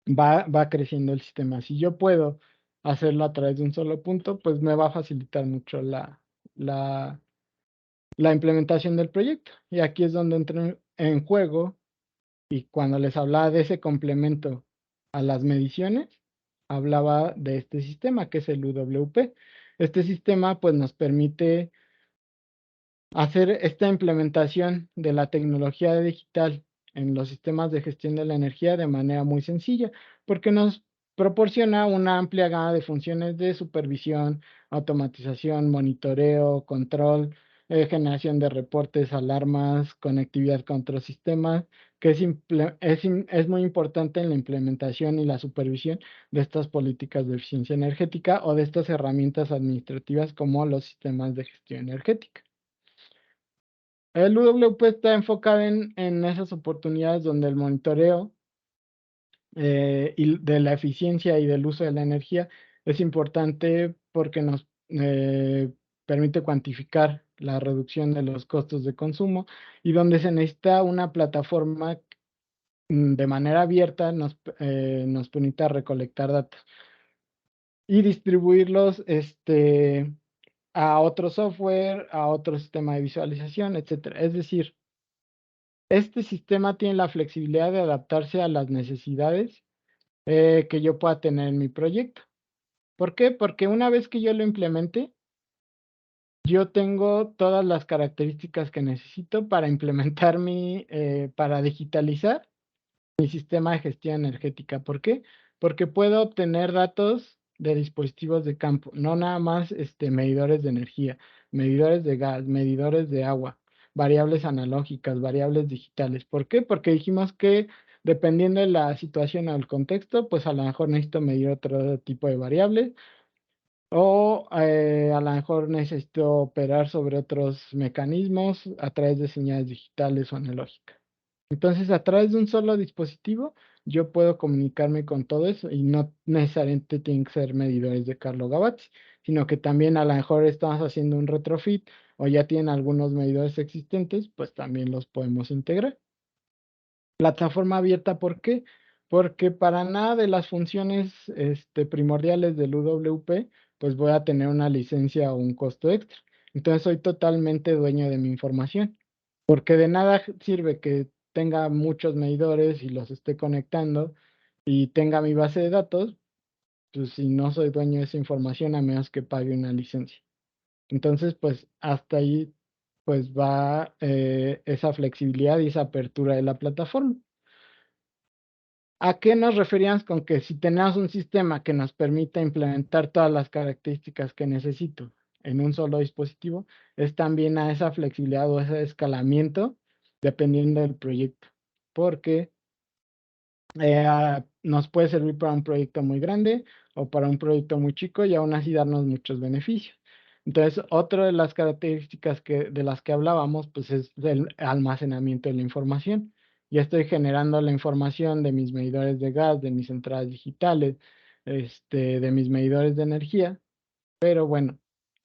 va creciendo el sistema. Si yo puedo hacerlo a través de un solo punto, pues me va a facilitar mucho la, la implementación del proyecto. Y aquí es donde entra en juego, y cuando les hablaba de ese complemento a las mediciones, hablaba de este sistema que es el UWP. Este sistema pues nos permite hacer esta implementación de la tecnología digital en los sistemas de gestión de la energía de manera muy sencilla, porque nos proporciona una amplia gama de funciones de supervisión, automatización, monitoreo, control, generación de reportes, alarmas, conectividad con otros sistemas, que es muy importante en la implementación y la supervisión de estas políticas de eficiencia energética o de estas herramientas administrativas como los sistemas de gestión energética. El UWP está enfocado en esas oportunidades donde el monitoreo y de la eficiencia y del uso de la energía es importante porque nos permite cuantificar la reducción de los costos de consumo, y donde se necesita una plataforma de manera abierta nos permita recolectar datos y distribuirlos a otro software, a otro sistema de visualización, etcétera. Es decir, este sistema tiene la flexibilidad de adaptarse a las necesidades que yo pueda tener en mi proyecto. ¿Por qué? Porque una vez que yo lo implemente, yo tengo todas las características que necesito para implementar para digitalizar mi sistema de gestión energética. ¿Por qué? Porque puedo obtener datos de dispositivos de campo, no nada más medidores de energía, medidores de gas, medidores de agua, variables analógicas, variables digitales. ¿Por qué? Porque dijimos que dependiendo de la situación o el contexto, pues a lo mejor necesito medir otro tipo de variables, o a lo mejor necesito operar sobre otros mecanismos a través de señales digitales o analógicas. Entonces, a través de un solo dispositivo, yo puedo comunicarme con todo eso, y no necesariamente tienen que ser medidores de Carlo Gavazzi, sino que también a lo mejor estamos haciendo un retrofit o ya tienen algunos medidores existentes, pues también los podemos integrar. Plataforma abierta, ¿por qué? Porque para nada de las funciones primordiales del UWP, pues voy a tener una licencia o un costo extra. Entonces soy totalmente dueño de mi información, porque de nada sirve que tenga muchos medidores y los esté conectando y tenga mi base de datos, pues si no soy dueño de esa información, a menos que pague una licencia. Entonces, pues hasta ahí pues va esa flexibilidad y esa apertura de la plataforma. ¿A qué nos referíamos con que si tenemos un sistema que nos permite implementar todas las características que necesito en un solo dispositivo? Es también a esa flexibilidad o ese escalamiento dependiendo del proyecto, porque nos puede servir para un proyecto muy grande o para un proyecto muy chico y aún así darnos muchos beneficios. Entonces, otra de las características de las que hablábamos, pues es el almacenamiento de la información. Ya estoy generando la información de mis medidores de gas, de mis entradas digitales, de mis medidores de energía, pero bueno,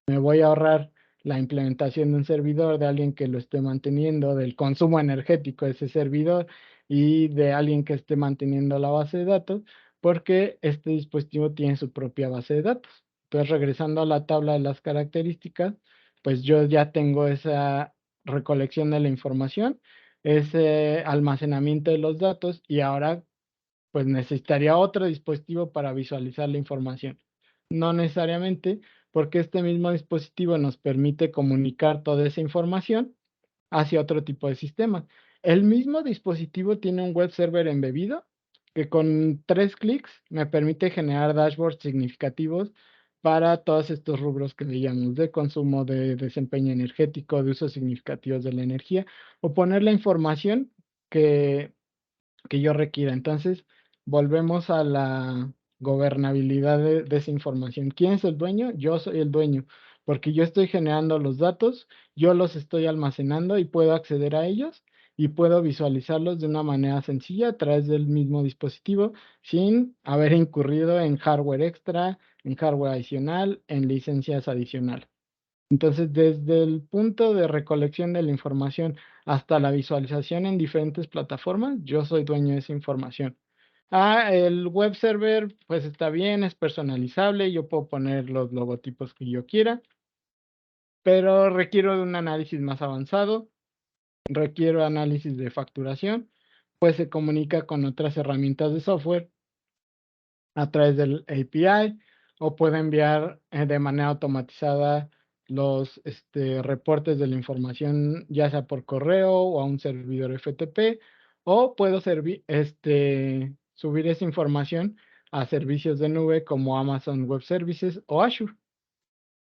me voy a ahorrar la implementación de un servidor, de alguien que lo esté manteniendo, del consumo energético de ese servidor y de alguien que esté manteniendo la base de datos, porque este dispositivo tiene su propia base de datos. Entonces, regresando a la tabla de las características, pues yo ya tengo esa recolección de la información, ese almacenamiento de los datos y ahora pues necesitaría otro dispositivo para visualizar la información. No necesariamente, porque este mismo dispositivo nos permite comunicar toda esa información hacia otro tipo de sistemas. El mismo dispositivo tiene un web server embebido que con 3 clics me permite generar dashboards significativos para todos estos rubros que veíamos de consumo, de desempeño energético, de usos significativos de la energía, o poner la información que yo requiera. Entonces, volvemos a la gobernabilidad de esa información. ¿Quién es el dueño? Yo soy el dueño, porque yo estoy generando los datos, yo los estoy almacenando y puedo acceder a ellos y puedo visualizarlos de una manera sencilla a través del mismo dispositivo sin haber incurrido en hardware extra, en hardware adicional, en licencias adicionales. Entonces, desde el punto de recolección de la información hasta la visualización en diferentes plataformas, yo soy dueño de esa información. El web server, pues está bien, es personalizable, yo puedo poner los logotipos que yo quiera, pero requiero de un análisis más avanzado, requiero análisis de facturación, pues se comunica con otras herramientas de software a través del API o puede enviar de manera automatizada los reportes de la información, ya sea por correo o a un servidor FTP, o puedo subir esa información a servicios de nube como Amazon Web Services o Azure.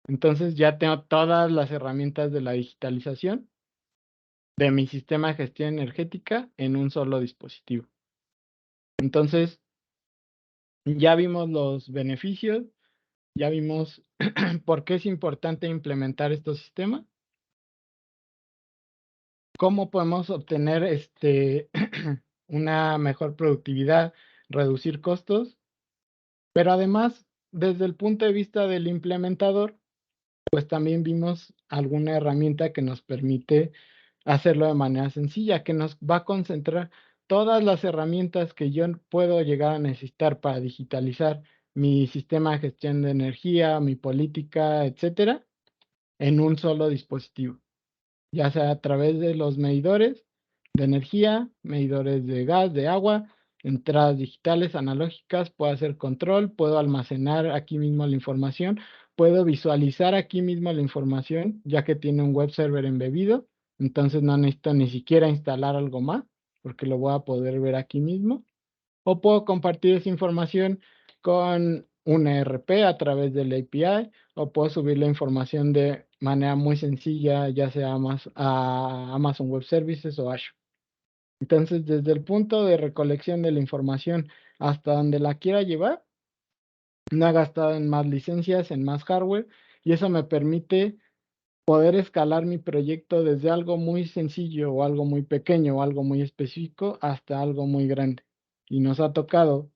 Entonces ya tengo todas las herramientas de la digitalización de mi sistema de gestión energética en un solo dispositivo. Entonces, ya vimos los beneficios, ya vimos por qué es importante implementar estos sistemas, cómo podemos obtener una mejor productividad, reducir costos, pero además, desde el punto de vista del implementador, pues también vimos alguna herramienta que nos permite hacerlo de manera sencilla, que nos va a concentrar todas las herramientas que yo puedo llegar a necesitar para digitalizar mi sistema de gestión de energía, mi política, etcétera, en un solo dispositivo, ya sea a través de los medidores de energía, medidores de gas, de agua, entradas digitales, analógicas, puedo hacer control, puedo almacenar aquí mismo la información, puedo visualizar aquí mismo la información, ya que tiene un web server embebido, entonces no necesito ni siquiera instalar algo más, porque lo voy a poder ver aquí mismo. O puedo compartir esa información con un ERP a través del API, o puedo subir la información de manera muy sencilla, ya sea a Amazon Web Services o Azure. Entonces, desde el punto de recolección de la información hasta donde la quiera llevar, no he gastado en más licencias, en más hardware, y eso me permite poder escalar mi proyecto desde algo muy sencillo o algo muy pequeño o algo muy específico hasta algo muy grande. Y nos ha tocado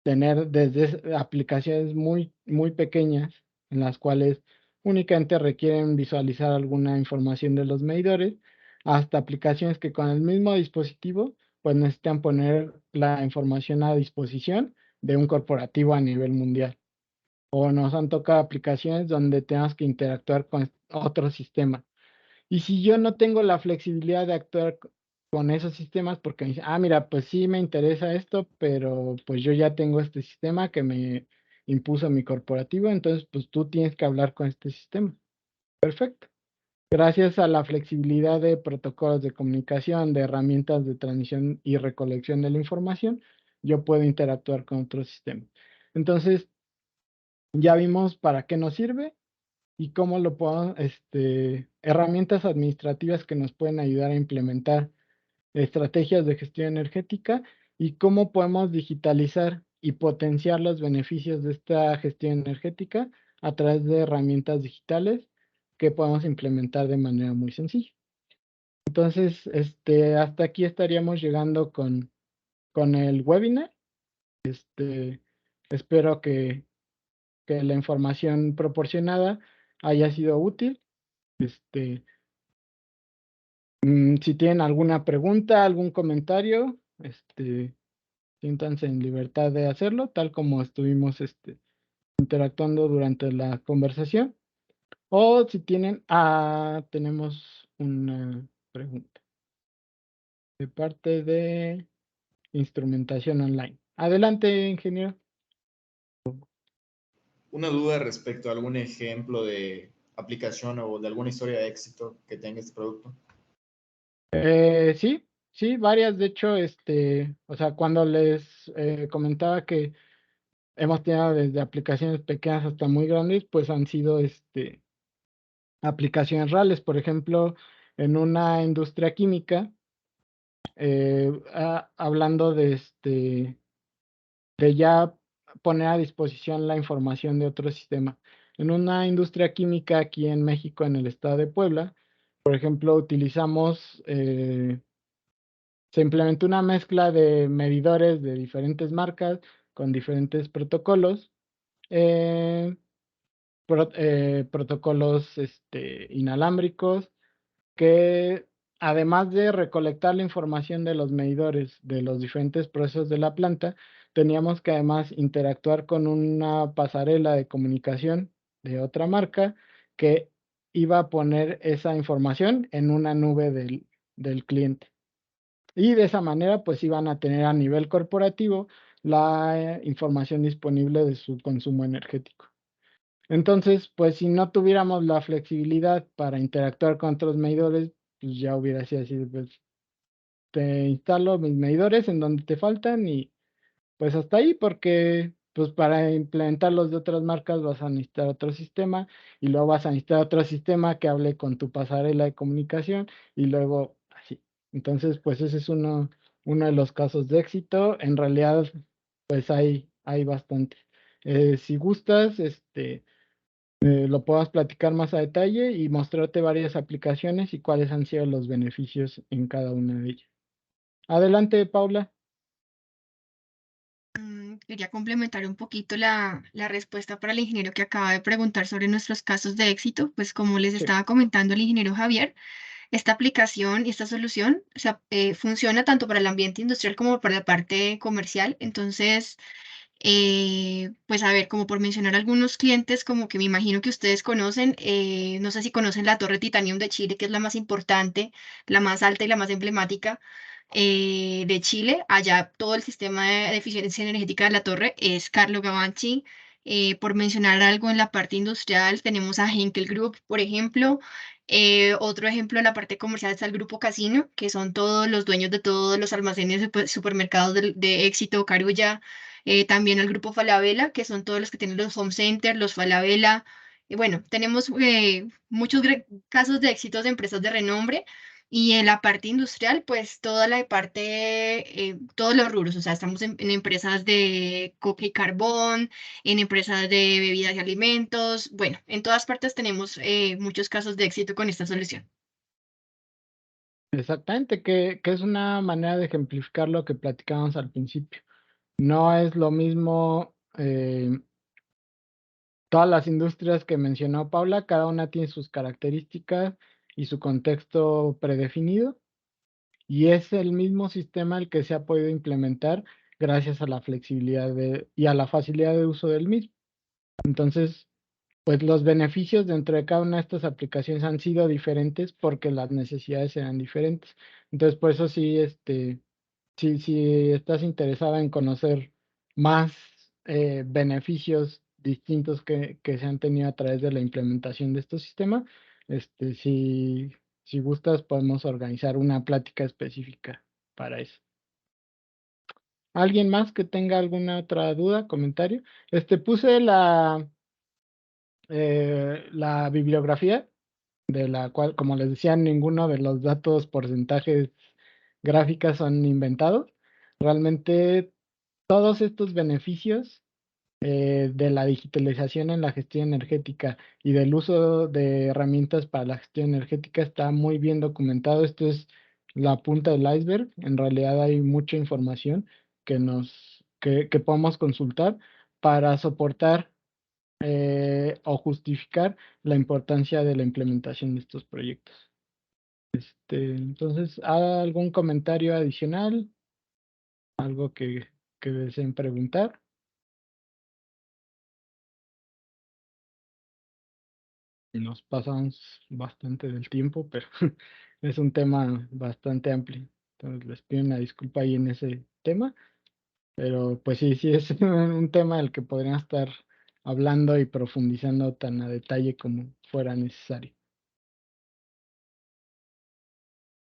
tener desde aplicaciones muy, muy pequeñas en las cuales únicamente requieren visualizar alguna información de los medidores, hasta aplicaciones que con el mismo dispositivo pues necesitan poner la información a disposición de un corporativo a nivel mundial. O nos han tocado aplicaciones donde tenemos que interactuar con otros sistemas. Y si yo no tengo la flexibilidad de actuar con esos sistemas, porque me dicen, mira, pues sí me interesa esto, pero pues yo ya tengo este sistema que me impuso mi corporativo, entonces pues tú tienes que hablar con este sistema. Perfecto. Gracias a la flexibilidad de protocolos de comunicación, de herramientas de transmisión y recolección de la información, yo puedo interactuar con otro sistema. Entonces, ya vimos para qué nos sirve y cómo lo puedo, herramientas administrativas que nos pueden ayudar a implementar estrategias de gestión energética y cómo podemos digitalizar y potenciar los beneficios de esta gestión energética a través de herramientas digitales que podemos implementar de manera muy sencilla. Entonces, hasta aquí estaríamos llegando con el webinar. Espero que la información proporcionada haya sido útil. Si tienen alguna pregunta, algún comentario, siéntanse en libertad de hacerlo, tal como estuvimos interactuando durante la conversación. O si tienen, tenemos una pregunta de parte de instrumentación online. Adelante, ingeniero. Una duda respecto a algún ejemplo de aplicación o de alguna historia de éxito que tenga este producto. Sí, varias. De hecho, o sea, cuando les comentaba que hemos tenido desde aplicaciones pequeñas hasta muy grandes, pues han sido aplicaciones reales. Por ejemplo, en una industria química, hablando de ya poner a disposición la información de otro sistema. En una industria química aquí en México, en el estado de Puebla, por ejemplo, utilizamos, se implementó una mezcla de medidores de diferentes marcas con diferentes protocolos, protocolos inalámbricos, que además de recolectar la información de los medidores de los diferentes procesos de la planta, teníamos que además interactuar con una pasarela de comunicación de otra marca que iba a poner esa información en una nube del cliente. Y de esa manera, pues iban a tener a nivel corporativo la información disponible de su consumo energético. Entonces, pues si no tuviéramos la flexibilidad para interactuar con otros medidores, pues ya hubiera sido así, pues te instalo mis medidores en donde te faltan y pues hasta ahí, porque pues para implementar los de otras marcas vas a necesitar otro sistema y luego vas a necesitar otro sistema que hable con tu pasarela de comunicación y luego así. Entonces, pues ese es uno de los casos de éxito. En realidad, pues hay bastante. Si gustas, lo puedas platicar más a detalle y mostrarte varias aplicaciones y cuáles han sido los beneficios en cada una de ellas. Adelante, Paula. Quería complementar un poquito la respuesta para el ingeniero que acaba de preguntar sobre nuestros casos de éxito. Pues como les Sí. estaba comentando el ingeniero Javier, esta aplicación y esta solución, o sea, funciona tanto para el ambiente industrial como para la parte comercial. Entonces, pues a ver, como por mencionar algunos clientes, como que me imagino que ustedes conocen, no sé si conocen la Torre Titanium de Chile, que es la más importante, la más alta y la más emblemática de Chile. Allá todo el sistema de eficiencia energética de la torre es Carlo Gavanci. Por mencionar algo en la parte industrial, tenemos a Henkel Group, por ejemplo. Otro ejemplo en la parte comercial está el Grupo Casino, que son todos los dueños de todos los almacenes, supermercados de Éxito, Carulla. También el Grupo Falabella, que son todos los que tienen los home centers, los Falabella. Y bueno, tenemos muchos casos de éxitos de empresas de renombre. Y en la parte industrial, pues toda la parte, todos los rubros, o sea, estamos en empresas de coque y carbón, en empresas de bebidas y alimentos, bueno, en todas partes tenemos muchos casos de éxito con esta solución. Exactamente, que es una manera de ejemplificar lo que platicábamos al principio. No es lo mismo todas las industrias que mencionó Paula, cada una tiene sus características y su contexto predefinido, y es el mismo sistema el que se ha podido implementar gracias a la flexibilidad y a la facilidad de uso del mismo. Entonces, pues los beneficios dentro de cada una de estas aplicaciones han sido diferentes porque las necesidades eran diferentes. Entonces, por eso sí, si estás interesada en conocer más beneficios distintos que se han tenido a través de la implementación de estos sistemas, si gustas, podemos organizar una plática específica para eso. ¿Alguien más que tenga alguna otra duda, comentario? Puse la bibliografía, de la cual, como les decía, ninguno de los datos, porcentajes, gráficas son inventados. Realmente todos estos beneficios de la digitalización en la gestión energética y del uso de herramientas para la gestión energética está muy bien documentado. Esto es la punta del iceberg. En realidad hay mucha información que podemos consultar para soportar o justificar la importancia de la implementación de estos proyectos. Entonces, ¿algún comentario adicional? ¿Algo que deseen preguntar? Nos pasamos bastante del tiempo, pero es un tema bastante amplio. Entonces les pido una disculpa ahí en ese tema, pero pues sí es un tema del que podrían estar hablando y profundizando tan a detalle como fuera necesario.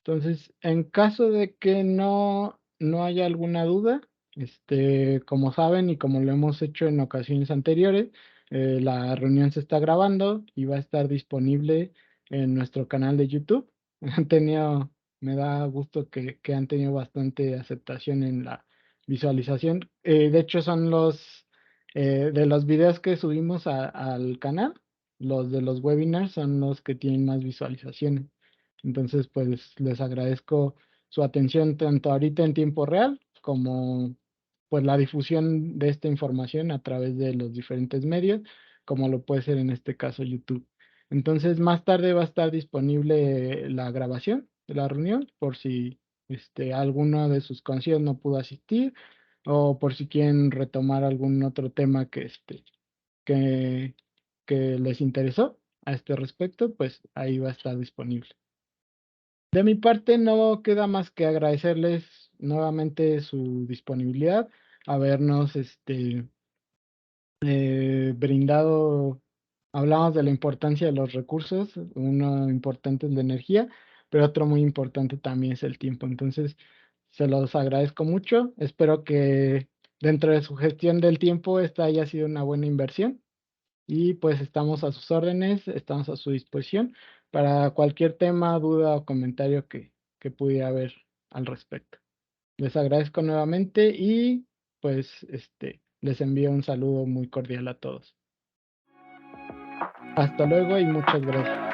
Entonces, en caso de que no haya alguna duda, como saben y como lo hemos hecho en ocasiones anteriores, la reunión se está grabando y va a estar disponible en nuestro canal de YouTube. Han tenido, me da gusto que han tenido bastante aceptación en la visualización. De hecho, son de los videos que subimos al canal, los de los webinars son los que tienen más visualizaciones. Entonces, pues les agradezco su atención tanto ahorita en tiempo real como pues la difusión de esta información a través de los diferentes medios, como lo puede ser en este caso YouTube. Entonces, más tarde va a estar disponible la grabación de la reunión por si alguno de sus conocidos no pudo asistir o por si quieren retomar algún otro tema que, que les interesó a este respecto, pues ahí va a estar disponible. De mi parte, no queda más que agradecerles nuevamente su disponibilidad, habernos brindado, hablamos de la importancia de los recursos, uno importante es la energía, pero otro muy importante también es el tiempo. Entonces, se los agradezco mucho, espero que dentro de su gestión del tiempo esta haya sido una buena inversión. Y pues estamos a sus órdenes, estamos a su disposición para cualquier tema, duda o comentario que pudiera haber al respecto. Les agradezco nuevamente y pues les envío un saludo muy cordial a todos. Hasta luego y muchas gracias.